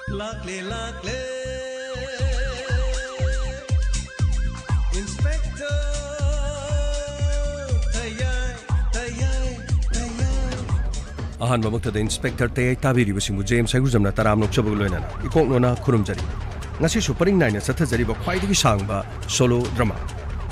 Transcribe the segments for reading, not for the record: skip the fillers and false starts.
Lakle lakle Inspector Tayai Tayai Tayai Ahan mamukta da Inspector Tayai tabiri basingu James Saigurjamna taram nokchabag loinana ikoknona khurumjari ngasi su paring naina sathajari ba khwaidagi sangba solo drama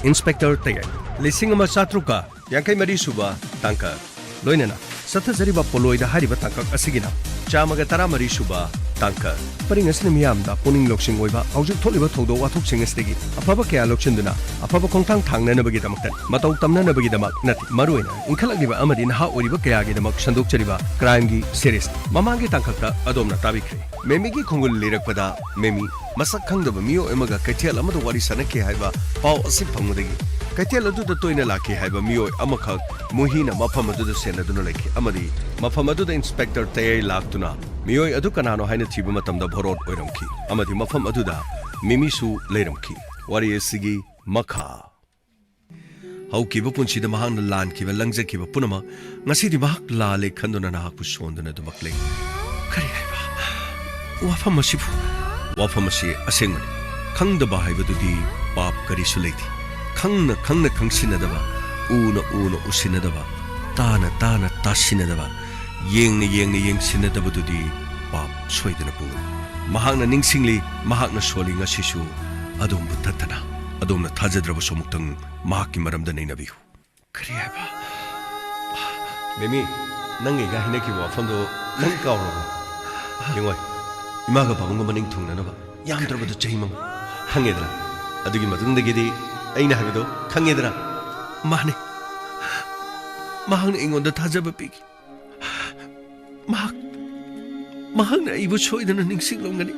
Inspector Tayai lising ama satruka yankai mari suba tangka loinana sathajari ba poloida hariba tangkak asigina chamaga taramari suba tangka paring asina miyamda puning loksing oiba haujuk tholiba thodo wathok singesdegi afaba kya lokchinduna afaba khongthang thangnanabagi damaktan matau tamnanabagi damak nati maruina inkhalagniba amadi naha oriba kya gi damak sandokchariba crime gi series mamangi tangkakta adomna tabikre memi gi khongul lirakpada memi masak khangdaba miyo emaga kaithel amada wari sanake haiba pau asip phangudagi kaithel adu da toina lakhi haiba miyo amakhak muhina mafam adu da senaduna lekhi amadi mafam adu da Inspector Tayai laktuna miyo adu kanano haina thiba matamda bhorot oiramki amadi mafam adu da mimisu leiramki wari asigi makha haukiba punchida mahangna lankiba langjakiba punama ngasidi mahak lale khanduna nahakpu sonduna dumaklei kari haiba wafam masibu wafam masi asengmani khangdaba haibadudi pap karisu leiti khangna khangna khangsinadaba una una usinadaba tana tana tasinadaba yengna yengna yengsinadaba dudi pap soidana pu mahakna ningsingli mahakna soli ngasisu adom butatana adomna thajadraba somuktang mahakki maramda neinabihu kari haiba memi nangi ga hinaki wafamdo nang kawroba yengoi imaga babunga maning thungnanaba yamdrabadu chahimam hangedra adugi matungdagidi aina habido khangedra mane mahangna ingonda thajaba pigi mahangna aibu soidana ningsinglongani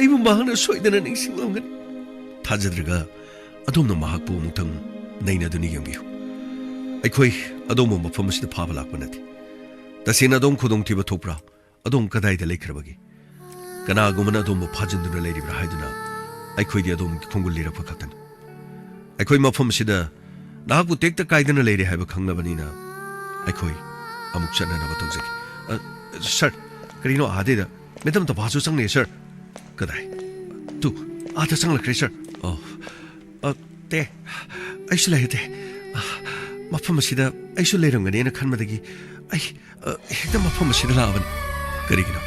aibu mahangna soidana ningsinglongani thajadriga adomna mahakpu mutang naina duni yambiu aikhoi adomo mafam asida phaba lakpa nati tasina adom khudong thiba thopra adom kadai da lekhrabagi kana gumana adom phajinduna leiribra haiduna aikhoi di adom khongul lira phakatan aikhoi mafam sida nahakpu tekta kaidana leire haiba khangnabani na aikhoi amuk chana na batongzaki sir karino ade da medam ta bhasu changne sir kadai tu ada changla kre sir te aisu laite mafam sida aisu leirangani na khanmadagi ai hekta mafam sida laban karigino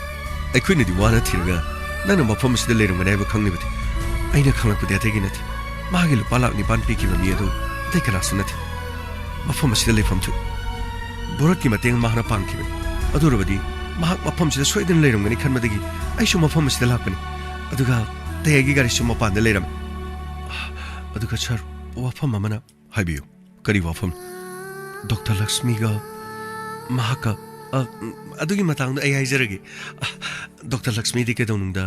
aikhoi na di wana thirga nana mafam sida leirangani haiba khangnibati aina khanglakpudi ategi nati magi lupa lakni ban pikiba mi adu tai kana sunati mafam sida leifam thu borat ki mateng mahna pangkibani adurabadi mahak mafam sida soidan leirangani khanmadagi aisu mafam sida lakpani aduga tayagi gari su mapanda leiram aduga sir wafam amana haibiyo kari wafam Dr. Lakshmi ga mahaka adugi matangda ai haizaragi Dr. Lakshmi di kedonungda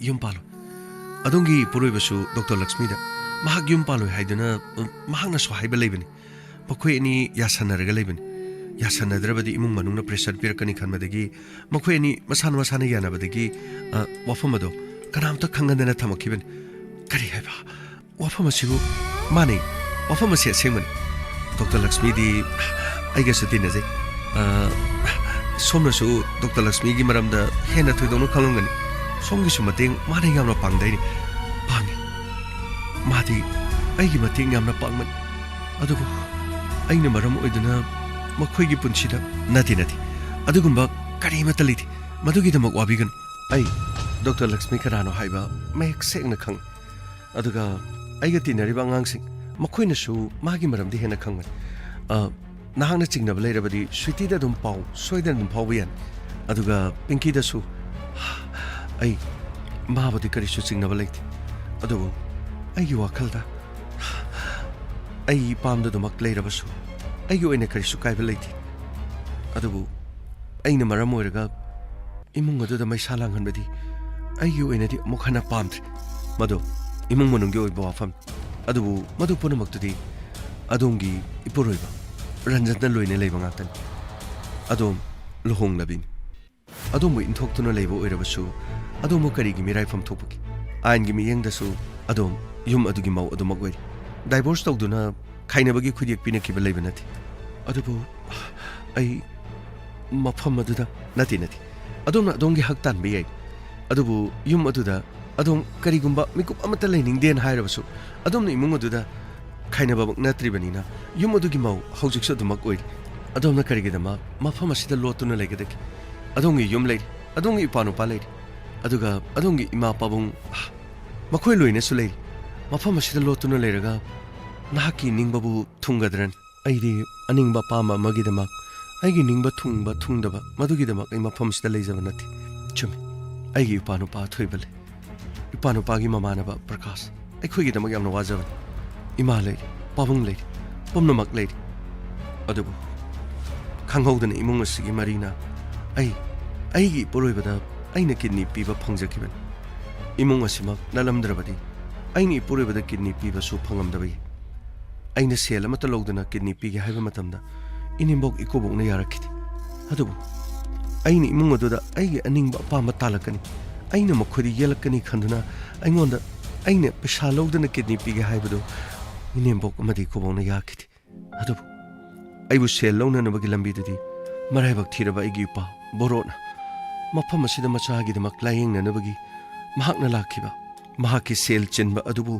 yum palo adongi puroibasu Dr. Lakshmi da mahak yum palo haiduna mahakna so haiba leibani pakhoi ani yasanaraga leibani yasanadravadi imung manungna pressure pirakani khanmadagi makhoi ani masana masana yanabadagi wafam ado kanamta khangandana thamakiban kari haiba wafam asigu mane wafam asi asengmani Dr. Lakshmi di aiga suti naze somna su Dr. Lakshmi gi maramda hena thoidonu khalongani somgi su mateng mane yamna pangdaini pangi madi aigi mateng yamna pangman adugo aina maram oiduna makhoi gi punchida nati adugumba kari mataliti madugi damak wabigan ai Dr. Lakshmi karano haiba mek sekna khang aduga aiga tinariba ngangsing makhoi su magi maramdi hena khangman nahangna chingnaba leirabadi sweetie da dum pau soidan dum pawbian aduga pinky da su ai mahabadi kari su chingnaba leiti adugo ai yu wakhalda ai pamda dumak leirabasu ai yu ene kari su kaiba leiti adugo aina maram oiraga imung adu da mai salang hanbadi ai yu ene di mukhana pamdri madu imung manunggi oiba wafam adubu madu punamaktu adongi ipuroiba ranjatna loine leiba ngaktan adom lohong labin adomu inthoktuno leiba oirabasu adomu karigi miraifam thopaki ain gi miyengdasu adom yum adugi mau adumagoi divorce tawduna khainabagi khudiak pinakiba leiba nati adubu ai mafam aduda nati adom adom gi hak tan bi ai adubu yum aduda adom karigumba mikup amata lening den hairabasu adom ni imung aduda khaina babak natribani na yum adugi mau hojik so dumak oi adom na karigidama mafam asida lotuna legedak adom gi yum lei adom gi ipanu pa lei aduga adom gi ima pabung makhoi loine su lei mafam asida lotuna leiraga nahaki ningbabu thungadran aidi aningba pama magidama aigi ningba thungba thungdaba madugidama ai mafam sida leijaba nati chumi aigi ipanu pa thoibale ipanu pa gi mamanaba prakash ai khoigidama yamna wajaban ima lei pabung lei pomnamak lei adubu khanghaudana imung asigi marina aigi poroibada aina kidney piba phangjakiban imung asimak nalamdrabadi aini poroibada kidney piba su phangamdabai aina sel amata logdana kidney pige haiba matamda inimbok ikobokna yarakidi adubu aini imung aduda aigi aningba pamba talakani aina makhodi yelakani khanduna aingonda aina pesa logdana kidney pige haibado inimbok amadi ikobokna yakidi adubu aibu sel lona nabagi lambi dudi maraibak thiraba aigi pa borona mafam asida machagi damak layeng na nabagi mahakna lakhiba mahaki sel chinba adubu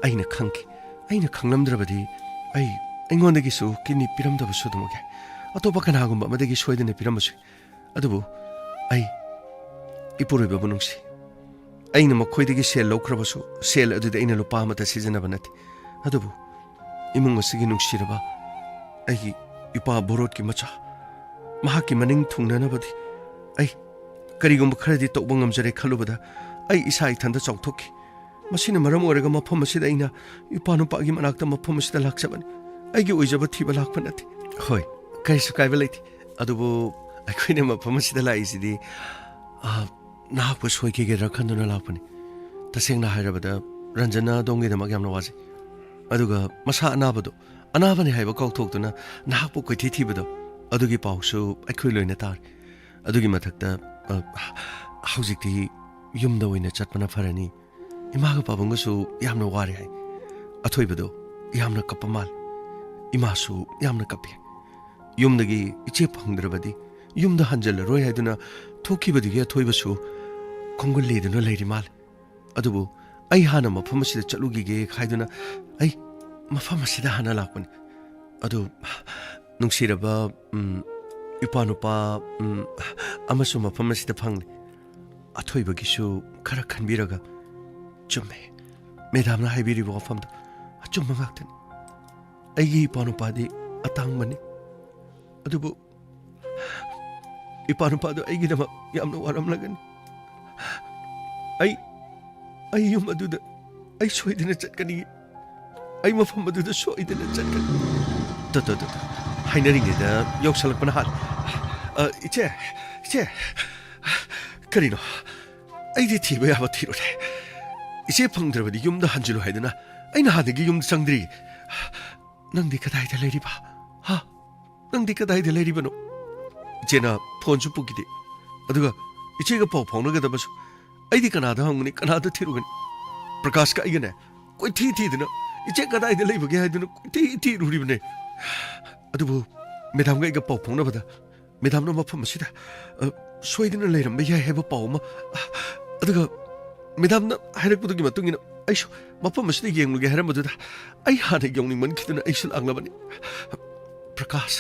aina khangki aina khanglamdrabadi aingonda gisu kidney piramdaba sudumoge atopa kanagumba madagi soidana pirambasu adubu ipuroi babunungsi aina makhoidagi sel lokrabasu sel aduda aina lupa amata sijanaba nati adubu imung asigi nungsiraba aigi ipa borot ki macha mahaki maning thungnanabadi karigumba kharadi tokba ngamjare khalubada isa ithanda chawthokki masina maram oraga mafam asida aina ipa nupa gi manakta mafam asida laksabani aigi oijaba thiba lakpa nati hoi kaisu kaiba leiti adubu aikoine mafam asida laisidi nahakpa soike ge rakhanduna lakpani tasengna hairabada ranjana dongi damak yamna waji aduga masa anabani haiba kauthokduna nahakpu koithi thibado adugi pausu aikoi loina tar adugi mathakta haujikti yumda oina chatpana farani imaga pabungasu yamna wari hai athoibado yamna kapamal imasu yamna kapi yumdagi iche phangdrabadi yumda hanjal roi haiduna thokibadigi athoibasu khongulli duna leiri mal adubu ai hana mafam asida chatlugi ge khaiduna mafam asida hana lakpani adu nungsiraba ipanupa amasu mafam asida phangli athoibagisu khara khanbiraga chumme medamna haibiri wafamda achumma ngaktani aigi ipanupadi atangmani adubu ipanupadu aigi dama yamna waramlagani ai yum aduda ai soidina chatkani ai mafam aduda soidina chatkani ta hainaringeda yoksalakpana hal iche karino aidi thiba yaba thirore iche phangdrabadi yumda hanjilu haidana aina hadagi yum changdri nangdi kadaida leiriba nangdi kadaida leiribano ichena phone chu pukide aduga ichega pau phaunagadamasu aidi kanada hangni kanada thirugani prakash ka igane koi thi dina iche kadaida leibage haiduna thi ruribne adubu medam ga iga pau phaunabada medam no mafam asida soidina leiramba yai heba pau ma aduga medam na hairakpudugi matungina aishu mafam asida yengluge harambaduda ai hana yongning man khiduna aisul anglabani prakash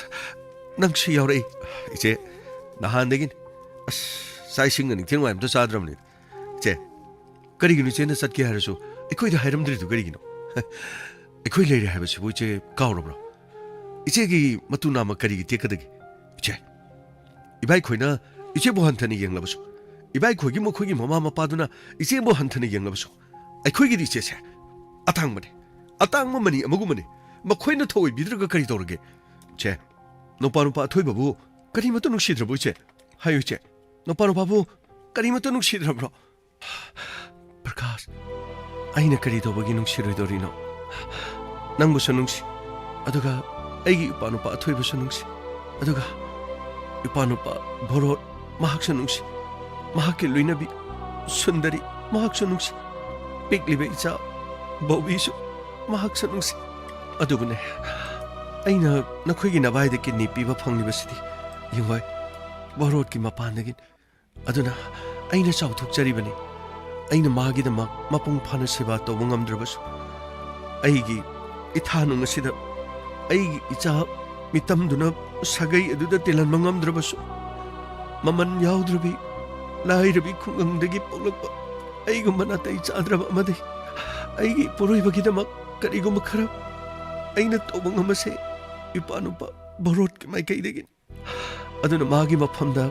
nangsi yaurei iche nahandagin sai singani thingwai amta sadramni che kariginu chena satki harasu ekoida hairamdri du kariginu ekoi leire habasu iche kaurabro iche gi matuna ma karigi tekadagi iche ibai khoina iche bo hanthani yenglabasu ibai khogi mokhogi mama mapaduna iche bo hanthani yenglabasu aikhoigi di iche se atangma mani amagumani makhoina thoi bidruga kari torge che nopanupa thoi babu kari matu nuksidra che hayu che nopanupa bu kari matu nuksidra bro prakash aina kari tobagi nuksiroi dorino nangbu sanungsi aduga aigi ipanupa thoi bu sanungsi aduga ipanupa borot mahak sanungsi mahaki luinabi sundari mahak sanungsi piklibe icha bobisu mahak sanungsi adubune aina nakhoigi nabai de kidney piba phanglibasidi yungwai borot ki mapandagin ꯑꯗꯨꯅ ꯑꯩꯅ ꯆꯥꯎꯊꯣꯛꯆꯔꯤꯕꯅꯤ ꯑꯩꯅ ꯃꯥꯒꯤꯗꯃꯛ ꯃꯄꯨꯡ ꯐꯥꯅ ꯁꯦꯕꯥ ꯇꯧꯕ ꯉꯝꯗ꯭ꯔꯕꯁꯨ ꯑꯩꯒꯤ ꯏꯊꯥꯅꯨꯡ ꯑꯁꯤꯗ ꯑꯩꯒꯤ ꯏꯆꯥ ꯃꯤꯇꯝꯗꯨꯅ ꯁꯥꯒꯩ ꯑꯗꯨꯗ ꯇꯤꯜꯍꯟꯕ ꯉꯝꯗ꯭ꯔꯕꯁꯨ ꯃꯃꯟ ꯌꯥꯎꯗ꯭ꯔꯕꯤ ꯂꯥꯏꯔꯕꯤ ꯈꯨꯡꯒꯪꯗꯒꯤ ꯄꯣꯛꯂꯛꯄ ꯑꯩꯒꯨꯝꯕ ꯅꯥꯇꯩ ꯆꯥꯗ꯭ꯔꯕ ꯑꯃꯗꯤ ꯑꯩꯒꯤ ꯄꯣꯔꯣꯏꯕꯒꯤꯗꯃꯛ ꯀꯔꯤꯒꯨꯝꯕ ꯈꯔ ꯑꯩꯅ ꯇꯧꯕ ꯉꯝꯕꯁꯦ ꯏꯄꯥ ꯅꯨꯄꯥ ꯚꯥꯔꯣꯠꯀꯤ ꯃꯥꯏꯀꯩꯗꯒꯤ ꯑꯗꯨꯅ ꯃꯥꯒꯤ ꯃꯐꯝꯗ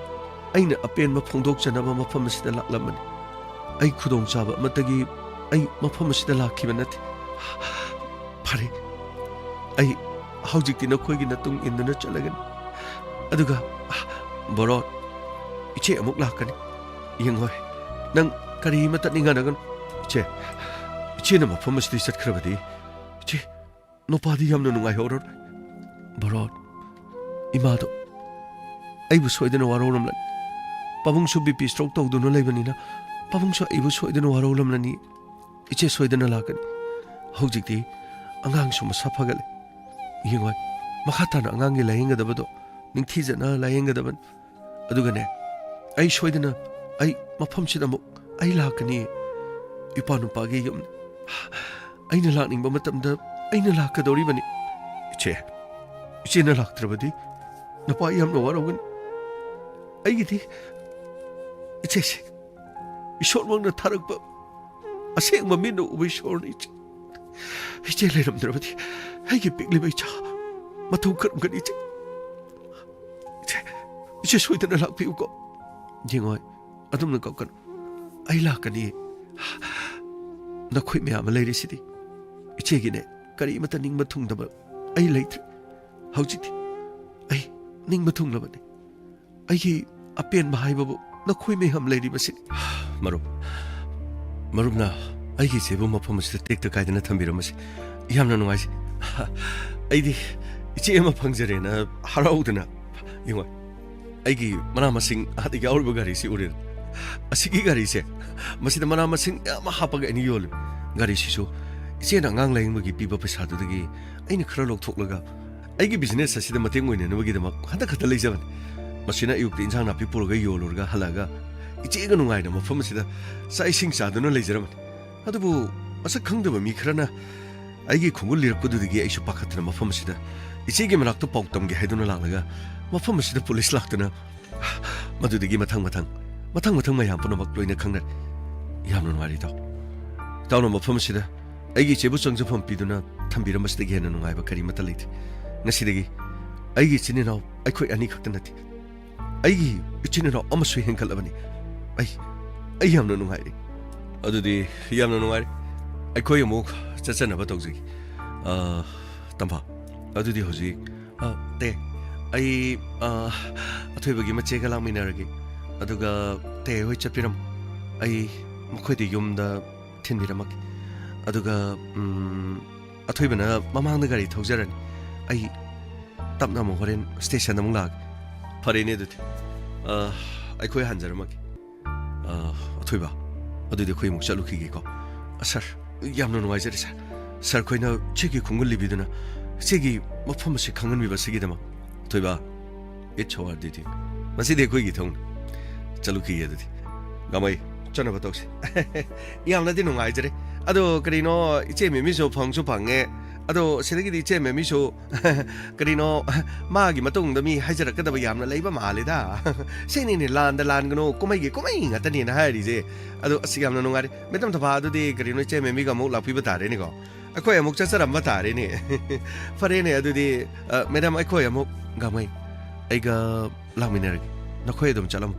ꯑꯩꯅ ꯑꯄꯦꯟꯕ ꯐꯣꯡꯗꯣꯛꯆꯅꯕ ꯃꯐꯝ ꯑꯁꯤꯗ ꯂꯥꯛꯂꯝꯕꯅꯤ ꯑꯩ ꯈꯨꯗꯣꯡꯆꯥꯕ ꯑꯃꯠꯇꯒꯤ ꯑꯩ ꯃꯐꯝ ꯑꯁꯤꯗ ꯂꯥꯛꯈꯤꯕ ꯅꯠꯇꯦ ꯐꯔꯦ ꯑꯩ ꯍꯧꯖꯤꯛꯇꯤ ꯅꯈꯣꯏꯒꯤ ꯅꯇꯨꯡ ꯏꯟꯗꯨꯅ ꯆꯠꯂꯒꯅꯤ ꯑꯗꯨꯒ ꯚꯥꯔꯣꯠ ꯏꯆꯦ ꯑꯃꯨꯛ ꯂꯥꯛꯀꯅꯤ ꯌꯦꯡꯉꯣꯏ ꯅꯪ ꯀꯔꯤꯃꯇ ꯅꯤꯡꯍꯟꯅꯒꯅꯨ ꯏꯆꯦ ꯏꯆꯦꯅ ꯃꯐꯝ ꯑꯁꯤꯗꯒꯤ ꯆꯠꯈ꯭ꯔꯕꯗꯤ ꯏꯆꯦ ꯅꯨꯄꯥꯗꯤ ꯌꯥꯝꯅ ꯅꯨꯡꯉꯥꯏꯍꯧꯔꯔꯣꯏ ꯚꯥꯔꯣꯠ ꯏꯃꯥꯗꯣ ꯑꯩꯕꯨ ꯁꯣꯏꯗꯅ ꯋꯥꯔꯧꯔꯝꯂꯅꯤ ꯄꯥꯕꯨꯡꯁꯨ ꯕꯤꯄꯤ ꯁ꯭ꯇ꯭ꯔꯣꯛ ꯇꯧꯗꯨꯅ ꯂꯩꯕꯅꯤꯅ ꯄꯥꯕꯨꯡꯁꯨ ꯑꯩꯕꯨ ꯁꯣꯏꯗꯅ ꯋꯥꯔꯧꯂꯝꯂꯅꯤ ꯏꯆꯦ ꯁꯣꯏꯗꯅ ꯂꯥꯛꯀꯅꯤ ꯍꯧꯖꯤꯛꯇꯤ ꯑꯉꯥꯡꯁꯨ ꯃꯁꯥ ꯐꯒꯠꯂꯦ ꯌꯦꯡꯉꯣꯏ ꯃꯈꯥ ꯇꯥꯅ ꯑꯉꯥꯡꯒꯤ ꯂꯥꯌꯦꯡꯒꯗꯕꯗꯣ ꯅꯤꯡꯊꯤꯖꯅ ꯂꯥꯌꯦꯡꯒꯗꯕꯅꯤ ꯑꯗꯨꯒꯅꯦ ꯑꯩ ꯁꯣꯏꯗꯅ ꯑꯩ ꯃꯐꯝꯁꯤꯗ ꯑꯃꯨꯛ ꯑꯩ ꯂꯥꯛꯀꯅꯤ ꯏꯄꯥ ꯅꯨꯄꯥꯒꯤ ꯌꯨꯝ ꯑꯩꯅ ꯂꯥꯛꯅꯤꯡꯕ ꯃꯇꯝꯗ ꯑꯩꯅ ꯂꯥꯛꯀꯗꯧꯔꯤꯕꯅꯤ ꯏꯆꯦ ꯏꯆꯦꯅ ꯂꯥꯛꯇ꯭ꯔꯕꯗꯤ ꯅꯄꯥ ꯌꯥꯝꯅ ꯋꯥꯔꯧꯒꯅꯤ ꯑꯩꯒꯤꯗꯤ ꯏꯆꯦꯁꯦ ꯏꯁꯣꯔꯃꯛꯅ ꯊꯥꯔꯛꯄ ꯑꯁꯦꯡꯕ ꯃꯤꯠꯅ ꯎꯕ ꯏꯁꯣꯔꯅꯤ ꯏꯆꯦ ꯂꯩꯔꯝꯗ꯭ꯔꯕꯗꯤ ꯑꯩꯒꯤ ꯄꯤꯛꯂꯤꯕ ꯏꯆꯥ ꯃꯊꯧ ꯀꯔꯝꯒꯅꯤ 이제 소이드는 락비우고 징어이 아둠는 꺾건 아이 락가니 나 코이 매암 레이리시디 이체기네 까리 이마타 닝마 퉁다바 아이 레이트 하우지디 아이 닝마 퉁라바네 아이 아피엔 마하이바부 나 코이 매암 레이리바시 마룹나 아이기 제보 마포마시다 땡트 가이드나 탐비라마시 이함나 농아시 아이디 이제 에마 방저레나 하라우드나 잉어 아이기 마나마싱 아디가 아울바 가리시 우린 아시기 가리세 마시다 마나마싱 야마 하바가 애니 요르 가리시소 이제나 앙 라잉무기 비바 페사도드기 아이니 크라 록톡라가 아이기 비즈니스 아시다 마땡 모이네 너기다 막 한다 카타 레이자반 마시나 이육데 인상 나피 포르가 요르가 할라가 이제가 농아이나 마포마시다 사이싱 사도는 레이자라만 아두부 아사 강더바 미크라나 아이기 콩을 리럭고드기 아이쇼 파카트나 마포마시다 이제기 만학도 ပေါꯛ덤게 해두는 락라가 मफम असिदा पुलिस लाक्तना मदुदगी मथंग मयाम पुनमक लोइना खंगना यामनो नुवारी ताउनो मफम असिदा आइगी चेबु चंगजफम पिदुना थंबिरमसदगी हेना नुंगाइबा करी मत लेति ngsidagi आइगी चिनिनाव आइखोइ अनि खक्त नथि आइगी चिनिनाव अमसु हेंखलबनी आई यामनो नुंगाइरि अदुदि यामनो नुंगाइरि आइखोइ अमुक चचनबा तौजगी तंबा अदुदि होजि ते आई अथोइबगी मचेगा लामिनारगी अदुगा ते होय चपिरम आई मखोइदि युमदा थिनबिरमक अदुगा अथोइबना ममांगदा गाड़ी थौजरन आई तपना मो होरेन स्टेशन अमुक लाग फरेने दुति आइखोइ हानजरमक अथोइबा अदुदि खोइ मुक चलुखिगे को सर यामनो नुवाइजरि सर खोइना चेगी खुंगुल लिबिदुना चेगी मफमसे खंगनबिबा सिगिदमा थोइबा इच्छोर दिति मसी देखोइ गी थौन चलुखि यदि गमै चनबा तौसे यामनादि नुंगाइजरे अदो करिनो इचे मेमिसो फंगसु फंगे अदो सिदगिदि इचे मेमिसो करिनो मागी मतुंगदा मी हाइजरकदबा यामना लैबा मालेदा सेनिने लानगनो कुमैगे कुमै ngатani na हारिजे अदो असि यामना नुंगारे मेतम थबा अदुदि करिनो इचे मेमिगा मु लापिबा तारेनि को अखोय अमुक चसरम तारेनि फरेने अदुदि मैडम अखोय अमुक गामै आइगा लामिनरगी नखोय दम चलम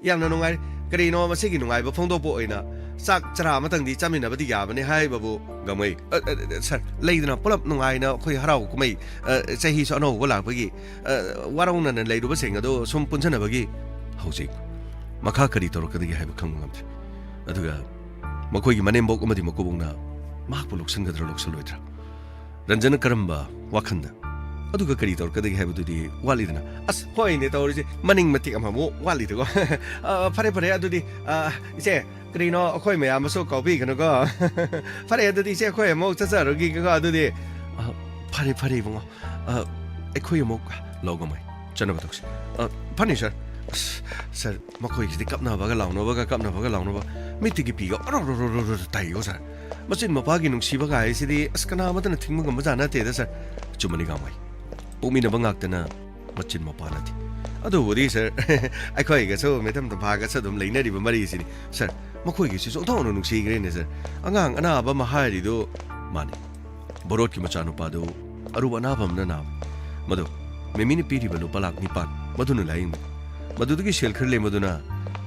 यामना नुंगाइ करिनो मसेगी नुंगाइबा फोंदोपो ओइना चाक चरा मतंगदि चामिनबदि याबने हाय बाबू गमै सर लेइदना पुलप नुंगाइना खोय हराउ कुमै चही सो अनौ लापगी वारौना लेइरुबा सेंगदो सुम पुनसनबगी हौजि मखा करि तोरकदि हायबा खंगम अदुगा मखोयगी मनेमबोक अमदि मकुबुंगना माकपु लोक्संगद्र लोक्सलोइद्रा रंजन करंबा वाखंदा अदुगा करी तोरकदगी हायबदुदि वालिदना अस होइने तौरिजे मनिंग मतिक अममो वालिदगो फरे फरे अदुदि इसे करिनो अखोय मयामसो कॉपी गनको फरे अदुदि इसे अखोय अमो चचरगी गको अदुदि फरे फरे बुंगो अखोय अमो लोगोमै चनबतोक्स फनी sir sir makoi ki kapna baga launa baga kapna baga launa ba mitigi piga tai go sir machin mapa gi nungsi baga ai sidi askana matana thingma gamba jana te da sir chumani ga mai pumi na bangak tana machin mapa na ti adu wodi sir ai khoi ga so metam ta bhaga sa dum leina ri ba mari sini sir makoi gi so thon nungsi gre ne sir angang ana ba ma hari do mani borot ki machanu pa do aru bana bam na madu memini piri balo palak ni pan madu nu laing madu gi shel khar le madu na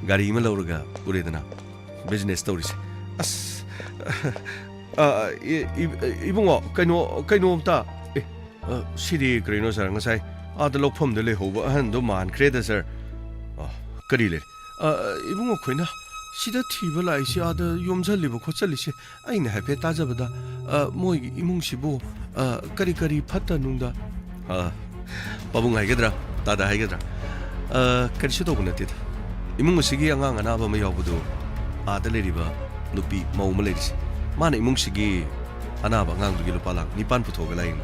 gari ma lawraga uredana business story as ibungo kaino ta sidi krino sir ngasai ada lokphom de le hoba han do man kreda sir kari le ibungo khoina sida thiba lai si ada yomjal libo khochali si aina ha pe tajabada moi imung sibo kari phatta nungda pabung haigedra tada haigedra kari sido gunati imung sigi angang anaba ma yawbudu ada leriba nupi mau ma lerisi mana imung sigi anaba angang dugi lupa lang nipan puthoga lain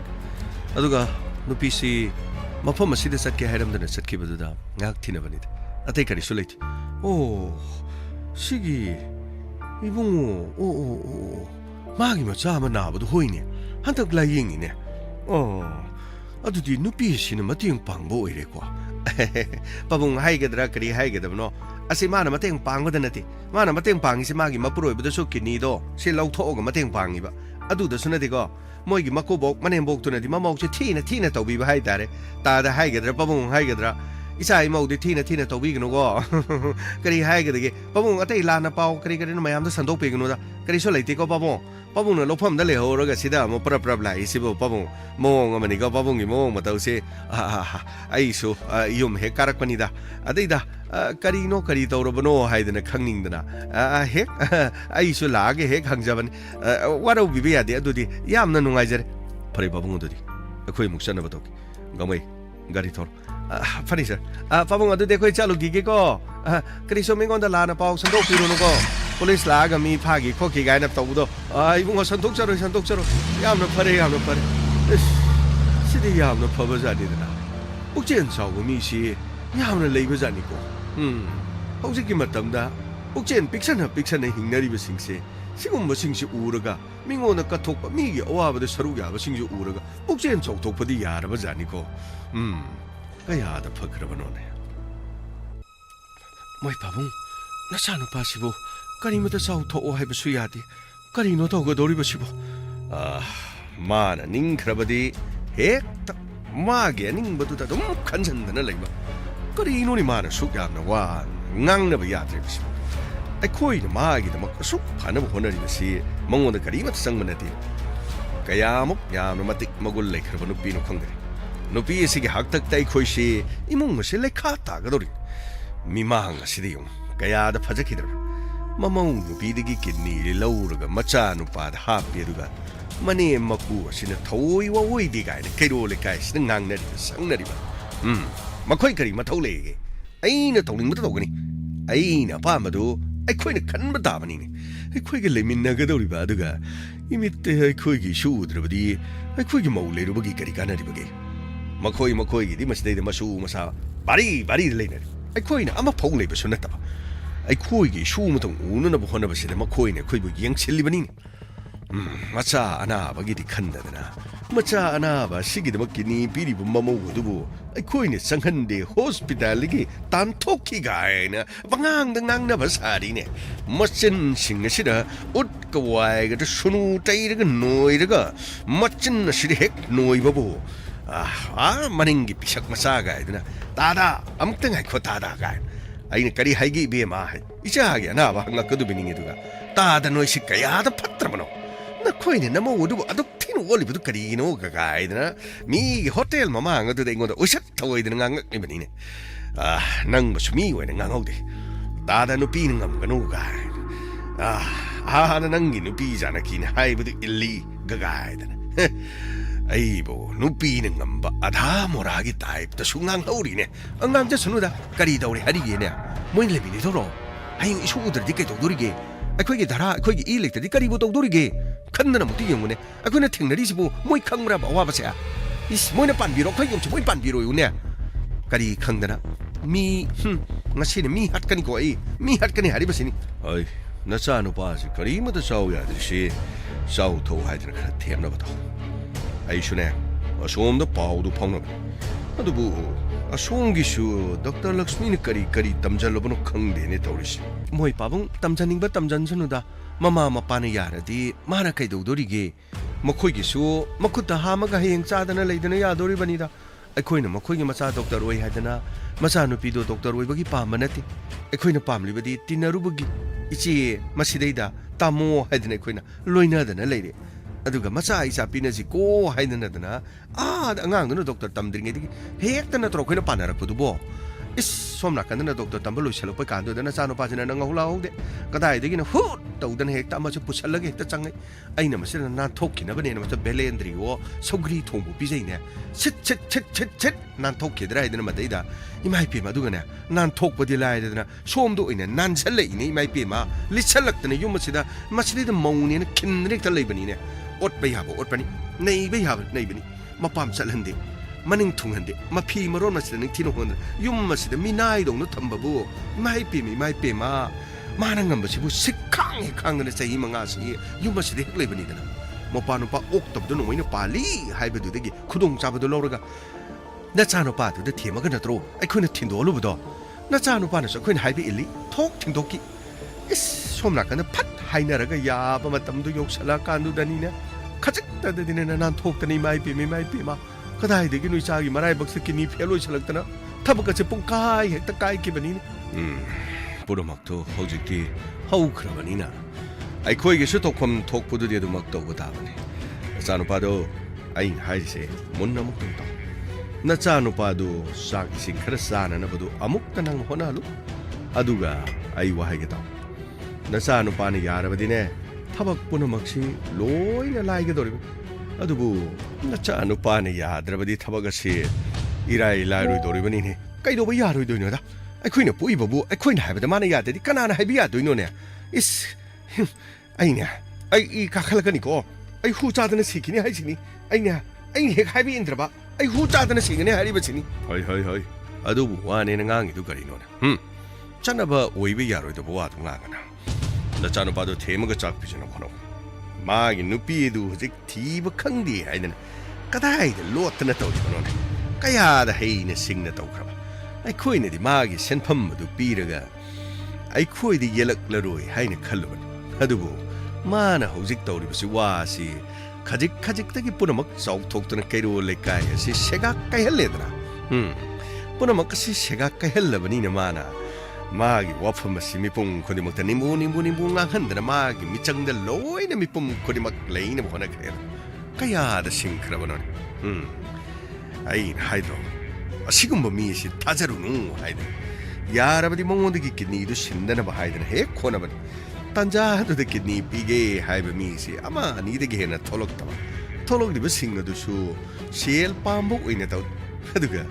aduga nupi si mafam asida satke hairamdana satke baduda ngak thina banida atai kari sulait oh sigi ibungo magi macha ma nabadu hoine hantak la yingine adudi nupi sina mateng pangbo oire kwa pabung haigedra kari haigedabno asi mana mateng panggoda nati mana mateng pangi si magi mapuroibada so kini do si lauthoga mateng pangi ba aduda sunadi ko moigi makobok manembok tunadi mamok che thina tawbi ba haidare tada haigedra pabung haigedra isai maudi thina tawbi gno go kari haigedage pabung atai lana pau kari no mayam da sandok pe gno da kari so laiti ko pabung no lopham da le horoga sida mo prap lai sibo pabung mong amani ko pabung gi mong matau se ai so yum he karak pani da adai da kari no kari tawrobno haidana khangning dana he ai so lage he khangjaban waro bibi ade adudi yamna nungai jare phare pabung adudi akhoi muksana batok gamai gari thor funny sir pabung adu dekho chalu gi ko kari so mengon da lana pau sandok piro no ko police laga mi phagi khoki gaina tawdo ibungo sandok charo yamna phare sidi yamna phaba jani da ukjen chaw mi si yamna leiba jani ko hauji ki matamda ukjen picture hingnari ba singse sigum ba singsi uraga mingona kathokpa mi gi awaba da saru ga ba singju uraga ukjen chaw thokpadi yara ba jani ko kaya da phakrabano ne moi pabung nasanu pasibo karimata chaw tho hai ba su yadi karino toga dori ba sibo mana ningkrabadi hek mage ningbadu da dum khanjandana leiba karino ni mana suk yamna wa ngang na ba yadre ba sibo ai khoi na mage da mak suk phana ba honari ba si mangon da karimata sangmanati kaya muk yamna matik magul lekhrabanu pinu khangdre nupi sigi haktak tai khoisi imung mase lekha ta gadori mimang asidi yung kaya da phajakidra mamang nupi digi kidney lawraga macha nupa da hapi aduga mane maku asina thoi wa woi di ga kairo le kai sin ngang na sangnari ba makhoi kari mathau lege aina tawning mata tawgani aina pa madu ai khoi na khan ba da bani ne ai khoi ge lemin na gadori ba aduga imitte ai khoi gi shudra badi ai khoi gi maule ru bagi kari kana ri bagi makhoi gi di masdai de masu masa bari leina ai khoi na ama phau leiba sunata ba ai khoi gi shu mutong unu na bhona ba sida makhoi ne khoi bu yang chili bani macha ana ba gi di khanda na macha ana ba sigi de makini piri bu mamo du bu ai khoi ne sanghan de hospital gi tan thokki gai na bangang dang na ba sari ne machin sing sida ut ka wai ga sunu tai ga noi ga machin sidi hek noi ba bu maningi pisak masaga iduna tada amtang ai khotada ga aina kari haigi be ma hai icha ga na ba ngak du biningi duga tada noi sikaya da patramano na khoine namo udu aduk thin oli bu kari no ga iduna mi hotel mama nga du de ngoda usat thoi de ngak ni bani ne nang ba sumi we na ngau de tada no pi ngam ga no ga na nangi no pi jana kin hai bu illi ga iduna aibo nupi ngamba adha moragi type ta sungang hauri ne angam ja sunuda kari dauri hari ne moin le bini thoro ai isu udar dikai to dori ge akhoi ge dara akhoi ge elect di kari bo to dori ge khandana muti yengune akhoi na thingnari sibu moi khangra ba wa ba se is moi na pan biro khoi yom moi pan biro yu ne kari khandana 미 ngasi mi hat kani ko ai mi hat kani hari basini ai na cha no pa si kari ma da sao ya de shi sao tho hai de kha them na ba da ai shune asom da pau du phang na adu bu asom gi shu dr lakshmi ni kari kari tamjal lo no khang de ne tawri shi moi pa bung tamjaning ba tamjan sunu da mama mapa ne ya ra di ma na kai do do ri ge makhoi gi su makhut da ha ma ga heng cha da na lei da na ya do ri bani da ꯑꯩꯈꯣꯏꯅ ꯃꯈꯣꯏꯒꯤ ꯃꯆꯥ doctor ꯑꯣꯏ ꯍꯥꯏꯗꯅ ꯃꯆꯥꯅꯨꯄꯤꯗꯣ doctor ꯑꯣꯏꯕꯒꯤ ꯄꯥꯝꯕ ꯅꯠꯇꯦ ꯑꯩꯈꯣꯏꯅ ꯄꯥꯝꯂꯤꯕꯗꯤ ꯇꯤꯟꯅꯔꯨꯕꯒꯤ ꯏꯆꯦ ꯃꯁꯤꯗꯩꯗ ꯇꯥꯃꯣ ꯍꯥꯏꯗꯅ ꯑꯩꯈꯣꯏꯅ ꯂꯣꯏꯅꯗꯅ ꯂꯩꯔꯦ ꯑꯗꯨꯒ ꯃꯆꯥ ꯏꯆꯥ ꯄꯤꯅꯁꯤꯀꯣ ꯍꯥꯏꯗꯅꯗꯅ ꯑꯉꯥꯡꯗꯨꯅ ꯗꯣꯛꯇꯔ ꯇꯝꯗ꯭ꯔꯤꯉꯩꯗꯒꯤ ꯍꯦꯛꯇ ꯅꯠꯇ꯭ꯔꯣ ꯑꯩꯈꯣꯏꯅ ꯄꯥꯅꯔꯛꯄꯗꯨꯕꯣ ꯏꯁ ꯁꯣꯝ ꯅꯥꯀꯟꯗꯅ ꯗꯣꯛꯇꯔ ꯇꯝꯕ ꯂꯣꯏꯁꯤꯜꯂꯛꯄ ꯀꯥꯟꯗꯨꯗ ꯅꯆꯥꯅꯨꯄꯥꯁꯤꯅ ꯅꯪꯍꯧ ꯂꯥꯛꯍꯧꯗꯦ ꯀꯗꯥꯏꯗꯒꯤꯅ ꯍꯨꯠ ꯇꯧꯗꯅ ꯍꯦꯛꯇ ꯑꯃꯁꯨ ꯄꯨꯁꯜꯂꯒ ꯍꯦꯛꯇ ꯆꯪꯉꯩ ꯑꯩꯅ ꯃꯁꯤꯗ ꯅꯥꯟꯊꯣꯛꯈꯤꯅꯕꯅꯦꯅ ꯃꯇ ꯕꯦꯂꯦꯟꯗ꯭ꯔꯤꯋꯣ ꯁꯧꯒ꯭ꯔꯤ ꯊꯣꯡꯕꯨ ꯄꯤꯖꯩꯅꯦ ꯁꯤꯠ ꯅꯥꯟꯊꯣꯛꯈꯤꯗ꯭ꯔꯥ ꯍꯥꯏꯗꯅ ꯃꯗꯩꯗ ꯏꯃꯥ ꯏꯄꯦꯝꯃ ꯑꯗꯨꯒꯅꯦ ꯅꯥꯟꯊꯣꯛꯄꯗꯤ ꯂꯥꯏꯔꯗꯅ ꯁꯣꯝꯗ ꯑꯣꯏꯅ ꯅꯥꯟꯁꯜꯂꯛꯏꯅꯦ ꯏꯃꯥ ꯏꯄꯦꯝꯃ ꯂꯤꯠꯁꯜꯂꯛꯇꯅ ꯌꯨꯝ ꯑꯁꯤꯗ ꯃꯁꯤꯗꯩꯗ ꯃꯧꯅꯦꯅ ꯈꯤꯟꯗꯅ ꯍꯦꯛꯇ ꯂꯩꯕꯅꯤꯅꯦ ꯑꯣꯠꯄ ꯌꯥꯕ ꯑꯣꯠꯄꯅꯤ ꯅꯩꯕ ꯌꯥꯕ ꯅꯩꯕꯅꯤ ꯃꯄꯥꯝ ꯆꯠꯍꯟꯗꯦ ꯃꯅꯤꯡ ꯊꯨꯡꯍꯟꯗꯦ ꯃꯐꯤ ꯃꯔꯣꯟ ꯃꯁꯤꯗ ꯅꯤꯡꯊꯤꯅ ꯍꯣꯟꯗꯅ ꯌꯨꯝ ꯑꯁꯤꯗ ꯃꯤꯅꯥꯏꯗꯧꯅ ꯊꯝꯕꯕꯨ ꯏꯃꯥ ꯏꯄꯦꯝꯃ ꯃꯥꯅ ꯉꯝꯕꯁꯤꯕꯨ ꯁꯤꯛꯈꯥꯡ ꯍꯦꯛ ꯈꯥꯡꯗꯅ ꯆꯍꯤ 5ꯁꯤ ꯌꯨꯝ ꯑꯁꯤꯗ ꯍꯦꯛ ꯂꯩꯕꯅꯤꯗꯅ ꯃꯄꯥ ꯅꯨꯄꯥ ꯑꯣꯛꯇꯕꯗꯨ ꯅꯣꯡꯃꯩꯅ ꯄꯥꯜꯂꯤ ꯍꯥꯏꯕꯗꯨꯗꯒꯤ ꯈꯨꯗꯣꯡꯆꯥꯕꯗꯨ ꯂꯧꯔꯒ ꯅꯆꯥꯅꯨꯄꯥꯗꯨꯗ ꯊꯦꯝꯃꯒ ꯅꯠꯇ꯭ꯔꯣ ꯑꯩꯈꯣꯏꯅ ꯊꯤꯟꯗꯣꯛꯍꯜꯂꯨꯕꯗꯣ ꯅꯆꯥꯅꯨꯄꯥꯅꯁꯨ ꯑꯩꯈꯣꯏꯅ ꯍꯥꯏꯕ ꯏꯜꯂꯤ ꯊꯣꯛ ꯊꯤꯟꯗꯣꯛꯈꯤ ꯏꯁ ꯁꯣꯝ ꯅꯥꯀꯟꯗ ꯐꯠ ꯍꯥꯏꯅꯔꯒ ꯌꯥꯕ ꯃꯇꯝꯗꯨ ꯌꯧꯁꯜꯂꯛꯀꯥꯟꯗꯨꯗꯅꯤꯅꯦ ꯈꯖꯤꯛꯇꯗꯗꯤꯅꯦ ꯅꯥꯟꯊꯣꯛꯇꯅ ꯏꯃꯥ ꯏꯄꯦꯝꯃ ꯀꯗꯥꯏꯗꯒꯤ ꯅꯣꯏ ꯆꯥꯒꯤ ꯃꯔꯥꯏꯕꯛꯁꯦ ꯀꯤꯅꯤ ꯐꯦꯜ ꯑꯣꯏꯁꯜꯂꯛꯇꯅ ꯊꯕꯛ ꯑꯁꯦ ꯄꯨꯡꯀꯥꯏ ꯍꯦꯛꯇ ꯀꯥꯏꯈꯤꯕꯅꯤꯅꯦ ꯄꯨꯝꯅꯃꯛꯇꯣ ꯍꯧꯖꯤꯛꯇꯤ ꯍꯧꯈ꯭ꯔꯕꯅꯤꯅ ꯑꯩꯈꯣꯏꯒꯤꯁꯨ ꯇꯧꯐꯝ ꯊꯣꯛꯄꯗꯨꯗꯤ ꯑꯗꯨꯃꯛ ꯇꯧꯕ ꯇꯥꯕꯅꯤ ꯅꯆꯥꯅꯨꯄꯥꯗꯣ ꯑꯩꯅ ꯍꯥꯏꯔꯤꯁꯦ ꯃꯨꯟꯅ ꯑꯃꯨꯛꯇꯪ ꯇꯥꯎ ꯅꯆꯥꯅꯨꯄꯥꯗꯣ ꯆꯥꯛ ꯏꯁꯤꯡ ꯈꯔ ꯆꯥꯅꯅꯕꯗꯨ ꯑꯃꯨꯛꯇ ꯅꯪ ꯍꯣꯠꯅꯍꯜꯂꯨ ꯑꯗꯨꯒ ꯑꯩ ꯋꯥꯍꯩꯒ ꯇꯥꯎ ꯅꯆꯥꯅꯨꯄꯥꯅ ꯌꯥꯔꯕꯗꯤꯅꯦ ꯊꯕꯛ ꯄꯨꯝꯅꯃꯛꯁꯤ ꯂꯣꯏꯅ ꯂꯥꯏꯒꯗꯧꯔꯤꯕꯅꯤ ꯑꯗꯨꯕꯨ ꯅꯆꯥꯅꯨꯄꯥꯅ ꯌꯥꯗ꯭ꯔꯕꯗꯤ ꯊꯕꯛ ꯑꯁꯤ 이라이 라이로이도리버니니 까이도바 야로이도이노다 아이코이나 뿌이버부 아이코이나 하이바다 마나 야데디 까나나 하이비 야도이노네 이스 아이냐 아이 가칼라가니고 아이 후자드는 시키니 하이시니 아이냐 아이 핵 하이비 인드라바 아이 후자드는 시키니 하리버치니 허이 아두부 와네는 강이도 가리노나 짠나바 오이비 야로이도 보아도 나가나 나짜노바도 테마가 짝피지나 코노 마기 누피에도 직 디버 캉디 하이는 까다이드 로트나 떠오리노네 까야다 헤이네 싱나 떠오크라바 아이코이네디 마기 센펌도 삐르가 아이코이디 예럭러로이 하이네 칼로니 아두부 마나 호직 떠오리버시 와시 카직카직다기 뿌나먹 쏙톡드는 깨로 레까이시 세각까헬레드라 뿌나먹시 세각까헬러버니네 마나 마기 와퍼마시 미뽕 코디먹다 니무니무 앙한드나 마기 미짱들 로이네 미뽕 코디먹 레이네 모나 그래 까야다 싱크라버노니 아인 하이드로 시금버 미시 타자루누 하이드 야라바디 몽원드기 키니도 신다나 바 하이드나 해 코나바니 단자하도 키니 비게 하이베 미시 아마 니데게 헤나 톨록타바 톨록디버 싱가도수 셀 팜보 오이네타 하두가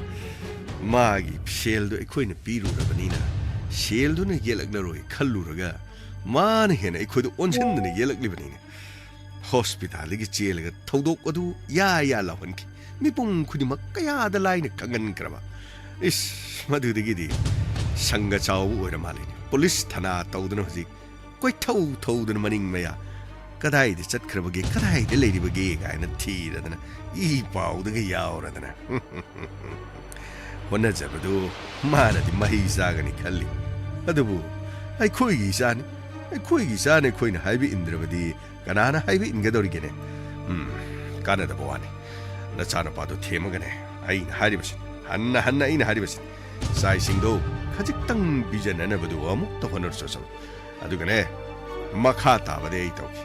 마기 셀도 에코이네 비루라바니나 셀도나 예락나로이 칼루라가 마나 헤나 에코이도 온센드나 예락리바니네 호스피탈리기 젤가 토독어두 야야라원키 미뽕 쿠디막 까야다 라이네 강간그라바 이스 마두디기디 상가 자우 오이라말리니 폴리스 타나 떠우드는 허지 꼬이타우 터우드는 마닝메야 까다이디 잣크라바게 까다이디 레이디바게 가이나 티라드나 이 바우드가 야오라드나 혼나자바도 마라디 마히사가니 칼리 아두부 아이코이기 이사네 코이나 하이비 인드라바디 까나나 하이비 인가도리게네 까나다 보아니 나차나빠도 테마가네 아인 하리버신 한나 아인 하리버신 사이싱도 가직땅 비전나나버도 아무것도 혼을써서 아두가네 마카타바데 이토키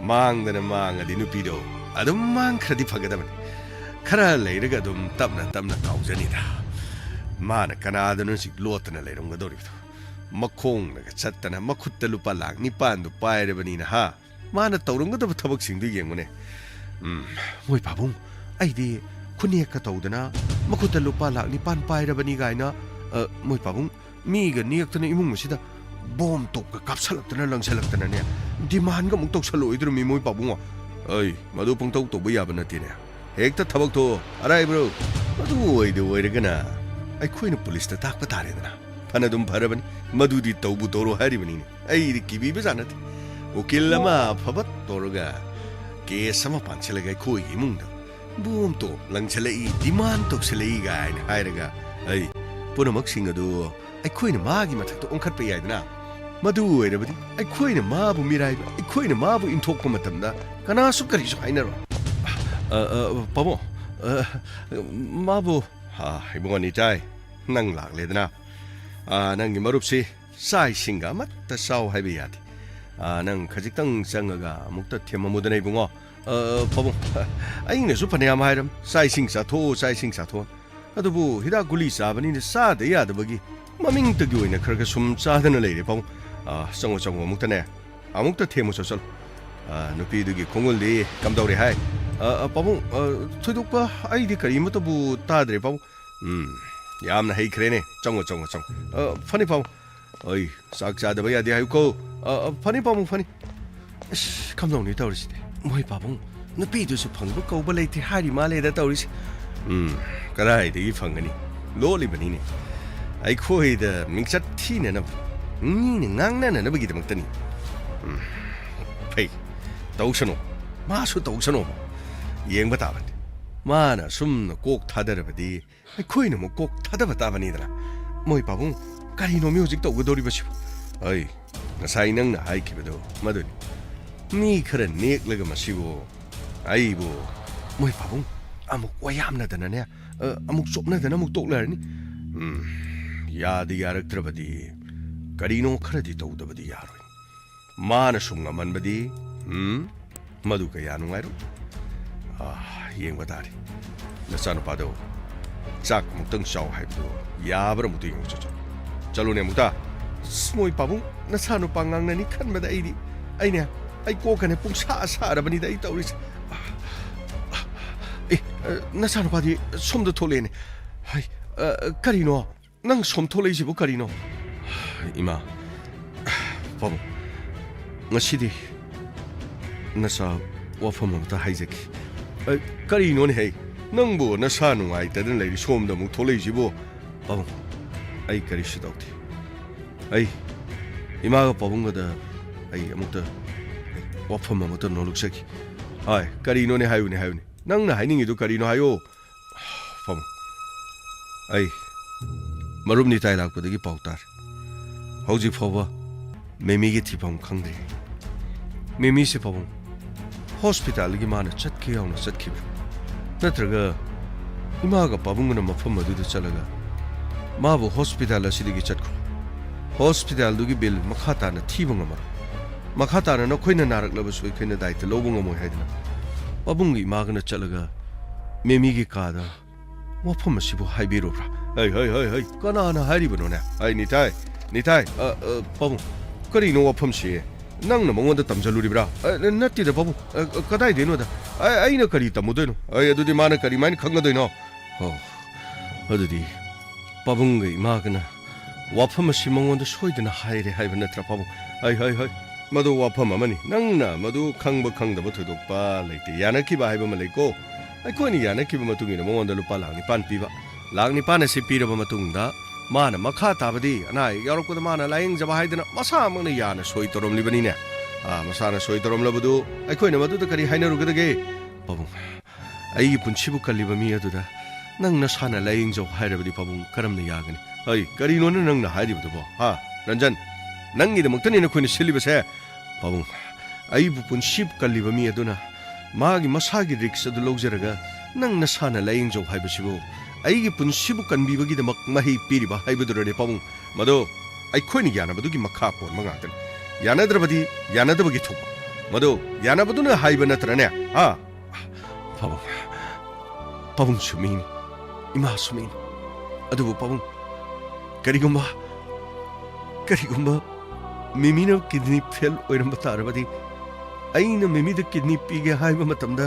망다나 망아디 누피도 아둠 망크라디 파가다바니 카라 레이르가 좀 땀나 가우자니다 마나 까나드는 식 로트나 레롱가 도리도 마콩나가 찼다나 마쿠타 루파 락 니판도 빠이르바니나 하 마나 떠오른거도 타박싱도 yengu네 모이 바봉 아이디 쿠니에카 떠우드나 마쿠타 루파 락 니판 빠이르바니 가이나 모이 바봉 미가 니역트나 이몽무시다 봄 똑가 갑살락트나 랑살락트나네 디만가 목 똑살로이드로 미 모이 바봉아 어이 마도 뽕떡 또뭐 야바나티네 헥타 타박토 알아이브로 마도 오이드 오이르가나 ꯑꯩꯈꯣꯏꯅ ꯄꯨꯂꯤꯁꯇ ꯇꯥꯛꯄ ꯇꯥꯔꯦꯗꯅ ꯐꯅ ꯑꯗꯨꯝ ꯐꯔꯕꯅꯤ ꯃꯗꯨꯗꯤ ꯇꯧꯕꯨ ꯇꯧꯔꯣ ꯍꯥꯏꯔꯤꯕꯅꯤꯅꯦ ꯑꯩꯗꯤ ꯀꯤꯕꯤꯕꯖꯥꯠ ꯅꯠꯇꯦ ꯎꯀꯤꯜ ꯑꯃ ꯑꯐꯕ ꯇꯧꯔꯒ ꯀꯦꯁ ꯑꯃ ꯄꯥꯟꯁꯤꯜꯂꯒ ꯑꯩꯈꯣꯏꯒꯤ ꯏꯃꯨꯡꯗ ꯕꯣꯝꯇꯣ ꯂꯪꯁꯤꯜꯂꯛꯏ ꯗꯤꯃꯥꯟ ꯇꯧꯁꯤꯜꯂꯛꯏ ꯒꯥꯏꯅ ꯍꯥꯏꯔꯒ ꯑꯩ ꯄꯨꯝꯅꯃꯛꯁꯤꯡ ꯑꯗꯨ ꯑꯩꯈꯣꯏꯅ ꯃꯥꯒꯤ ꯃꯊꯛꯇ ꯑꯣꯟꯈꯠꯄ ꯌꯥꯏꯗꯅ ꯃꯗꯨ ꯑꯣꯏꯔꯕꯗꯤ ꯑꯩꯈꯣꯏꯅ ꯃꯥꯕꯨ ꯃꯤꯔꯥꯏꯕ ꯑꯩꯈꯣꯏꯅ ꯃꯥꯕꯨ ꯏꯟꯊꯣꯛꯄ ꯃꯇꯝꯗ ꯀꯅꯥꯁꯨ ꯀꯔꯤꯁꯨ ꯍꯥꯏꯅꯔꯣꯏ ꯄꯥꯕꯨꯡ ꯃꯥꯕꯨ ꯏꯕꯨꯡꯉꯣ ꯅꯤꯇꯥꯏ ꯅꯪ ꯂꯥꯛꯂꯦꯗꯅ ꯅꯪꯒꯤ ꯃꯔꯨꯞꯁꯤ ꯆꯥꯛ ꯏꯁꯤꯡꯒ ꯑꯃꯠꯇ ꯆꯥꯎ ꯍꯥꯏꯕ ꯌꯥꯗꯦ ꯅꯪ ꯈꯖꯤꯛꯇꯪ ꯆꯪꯉꯒ ꯑꯃꯨꯛꯇ ꯊꯦꯝꯃꯝꯃꯨꯗꯅ ꯏꯕꯨꯡꯉꯣ ꯄꯥꯕꯨꯡ ꯑꯩꯅꯁꯨ ꯐꯅꯌꯥꯝ ꯍꯥꯏꯔꯝ ꯆꯥꯛ ꯏꯁꯤꯡ ꯆꯥꯊꯣꯛꯑꯣ ꯆꯥꯛ ꯏꯁꯤꯡ ꯆꯥꯊꯣꯛꯑꯣ ꯑꯗꯨꯕꯨ ꯍꯤꯗꯥꯛ ꯒꯨꯂꯤ ꯆꯥꯕꯅꯤꯅ ꯆꯥꯗ ꯌꯥꯗꯕꯒꯤ ꯃꯃꯤꯡꯇꯒꯤ ꯑꯣꯏꯅ ꯈꯔ ꯁꯨꯝ ꯆꯥꯗꯅ ꯂꯩꯔꯦ ꯄꯥꯕꯨꯡ ꯆꯪꯉꯣ ꯆꯪꯉꯣ ꯑꯃꯨꯛꯇꯅꯦ ꯑꯃꯨꯛꯇ ꯊꯦꯝꯃꯨ ꯆꯠꯂꯣ ꯅꯨꯄꯤꯗꯨꯒꯤ ꯈꯣꯡꯒꯨꯜꯗꯤ ꯀꯝꯗꯧꯔꯦ ꯍꯥꯏ ꯄꯥꯕꯨꯡ ꯊꯣꯏꯗꯣꯛꯄ ꯑꯩꯗꯤ ꯀꯔꯤꯃꯇꯕꯨ ꯇꯥꯗ꯭ꯔꯦ ꯄꯥꯕꯨꯡ ꯌꯥꯝꯅ ꯍꯩꯈ꯭ꯔꯦꯅꯦ ꯆꯪꯉꯣ ꯆꯪꯉꯣ ꯆꯪꯉꯣ ꯐꯅꯤ ꯄꯥꯕꯨꯡ ꯑꯩ ꯆꯥꯛ ꯆꯥꯗꯕ ꯌꯥꯗꯦ ꯍꯥꯏꯌꯨꯀꯣ ꯐꯅꯤ ꯄꯥꯕꯨꯡ ꯐꯅꯤ ꯑꯁ ꯀꯝꯗꯧꯅꯤ ꯇꯧꯔꯤꯁꯤꯗꯤ ꯃꯣꯏ ꯄꯥꯕꯨꯡ ꯅꯨꯄꯤꯗꯨꯁꯨ ꯐꯪꯕ ꯀꯧꯕ ꯂꯩꯇꯦ ꯍꯥꯏꯔꯤ ꯃꯥꯜꯂꯦꯗ ꯇꯧꯔꯤꯁꯤ ꯀꯗꯥꯏꯗꯒꯤ ꯐꯪꯒꯅꯤ ꯂꯣꯠꯂꯤꯕꯅꯤꯅꯦ ꯑꯩꯈꯣꯏꯗ ꯃꯤꯡꯆꯠ ꯊꯤꯅꯅꯕ ꯃꯤꯅ ꯉꯥꯡꯅꯅꯕꯒꯤꯗꯃꯛꯇꯅꯤ ꯐꯩ ꯇꯧꯁꯅꯨ ꯃꯥꯁꯨ ꯇꯧꯁꯅꯨꯕ ꯌꯦꯡꯕ ꯇꯥꯕꯅꯤ ꯃꯥꯅ ꯑꯁꯨꯝꯅ ꯀꯣꯛ ꯊꯥꯗꯔꯕꯗꯤ ꯑꯩꯈꯣꯏꯅ ꯑꯃꯨꯛ ꯀꯣꯛ ꯊꯥꯗꯕ ꯇꯥꯕꯅꯤꯗꯅ ꯃꯣꯏ ꯄꯥꯕꯨꯡ ꯀꯔꯤꯅꯣꯃꯤ ꯍꯧꯖꯤꯛ ꯇꯧꯒꯗꯧꯔꯤꯕꯁꯤꯕꯨ ꯑꯩ ꯉꯁꯥꯏ ꯅꯪꯅ ꯍꯥꯏꯈꯤꯕꯗꯣ ꯃꯗꯨꯅꯤ ꯃꯤ ꯈꯔ ꯅꯦꯛꯂꯒ ꯃꯁꯤꯕꯨ ꯑꯩꯕꯨ ꯃꯣꯏ ꯄꯥꯕꯨꯡ ꯑꯃꯨꯛ ꯋꯥꯌꯥꯝꯅꯗꯅꯅꯦ ꯑꯃꯨꯛ ꯆꯣꯞꯅꯗꯅ ꯑꯃꯨꯛ ꯇꯣꯛꯂꯔꯅꯤ ꯌꯥꯗꯤ ꯌꯥꯔꯛꯇ꯭ꯔꯕꯗꯤ ꯀꯔꯤꯅꯣ ꯈꯔꯗꯤ ꯇꯧꯗꯕꯗꯤ ꯌꯥꯔꯣꯏ ꯃꯥꯅ ꯁꯨꯝ ꯉꯝꯍꯟꯕꯗꯤ ꯃꯗꯨ ꯀꯌꯥ ꯅꯨꯡꯉꯥꯏꯔꯣꯏ ꯌꯦꯡꯕ ꯇꯥꯔꯦ ꯅꯆꯥꯅꯨꯄꯥꯗꯣ ꯆꯥꯛ ꯑꯃꯨꯛꯇꯪ ꯆꯥꯎ ꯍꯥꯏꯕꯗꯣ ꯌꯥꯕ꯭ꯔꯥ ꯑꯃꯨꯛꯇ ꯌꯦꯡꯉꯨ ꯆꯠꯂꯨꯅꯦ ꯑꯃꯨꯛꯇ ꯃꯣꯏ ꯄꯥꯕꯨꯡ ꯅꯆꯥꯅꯨꯄꯥ ꯉꯥꯡꯅꯅꯤ ꯈꯟꯕꯗ ꯑꯩ ꯀꯣꯛꯀꯅꯦ ꯄꯨꯡꯁꯥ ꯁꯥꯔꯕꯅꯤꯗ ꯑꯩ ꯇꯧꯔꯤꯁꯦ ꯅꯆꯥꯅꯨꯄꯥꯗꯤ ꯁꯣꯝꯗ ꯊꯣꯛꯂꯛꯑꯦꯅꯦ ꯀꯔꯤꯅꯣ ꯅꯪ ꯁꯣꯝ ꯊꯣꯛꯂꯛꯏꯁꯤꯕꯨ ꯀꯔꯤꯅꯣ 이마 바보 ngasi디 nasa wafam amta haijaki karino ne hey nangbo nasa nungai tadan leiri somda mu tholei babu ai kari shidauti ai ima ga pabunga da ai amukta wafam amta noluksaki ai karino ne hayuni nangna hainingi du karino hayo babu ai marumni tai lakpadagi pautar hauji phawa meme की थीफम खंगदे meme से पबुं hospital की माना चटके यावना चटखिब नत्रगा इमा गा पबुंगना मफम अदुदा चलगा माबो hospital असिदगी चटखो hospital दुगी bill मखाताना थीबंगमा मखाताना नखोइना नारकलब सोइ खैना दायित्व लौबंगमो हाइदना पबुंगी मागना चलगा मेमी की कादा वफम असिबो हाइबिरोब्रा हई कनाना हारिबनोने आई निताई पबुं करीनो वफमसे नंगना मंगोंदा तमजलुरिब्रा नत्तिदा बाबू कदाइदेनोदा आइना करी तमुदोइनो अदुदि माना करी माइन खंगदोइनो हो अदुदि पाबुंगै मागना वफमसे मंगोंदा सोइदना हाइरे हाइबा नत्रा पाबु हई मदु वफम अमनि नंगना मदु खंगबा खंगदबा थोदोकपा लेते यानकिबा हाइबा मलेको अइखोइनि यानकिबा मतुंगिना मंगोंदा लुपा लांगनि पान पीबा लांगनि पानसे पीरबा मतुंगदा माना मखा ताबदी अनाय यारकपद माना लायंग जबा हाइदना मसा मंगना याना सोइ तोरमलिबनिने मसाना सोइ तोरमलबदु अइखोइना मदुदा करी हाइनरुगदगे पबुं अई पुनसिबु कल्लिबा मी अदुदा नंग नसाना लायंग जौ हाइरबदी पबुं करमना यागनि हई करीनोना नंगना हाइरिबदुबो रंजन नंगिदमक्तनि नखोइना सिलिबसे पबुं अईबु पुनसिब कल्लिबा मी अदुना मागी मसागी रिक्स अदु लौजरगा नंग नसाना लायंग जौ हाइबसिबु अईगी पुनसिबु कनबीबगीदमक मही पीरिबा हाइबदुरने पबुं मदो अइखोइनि यानबदुगी मखा पोन मंगातन यानद्रबदी यानदबगी थोपा मदो यानबदुना हाइबा नत्रने पबुं सुमीनि इमा सुमीनि अदुबु पबुं करिगुम्बा मिमीना किडनी फेल ओइरंबा तारबदी अइना मिमीदा किडनी पीगे हाइबा मतमदा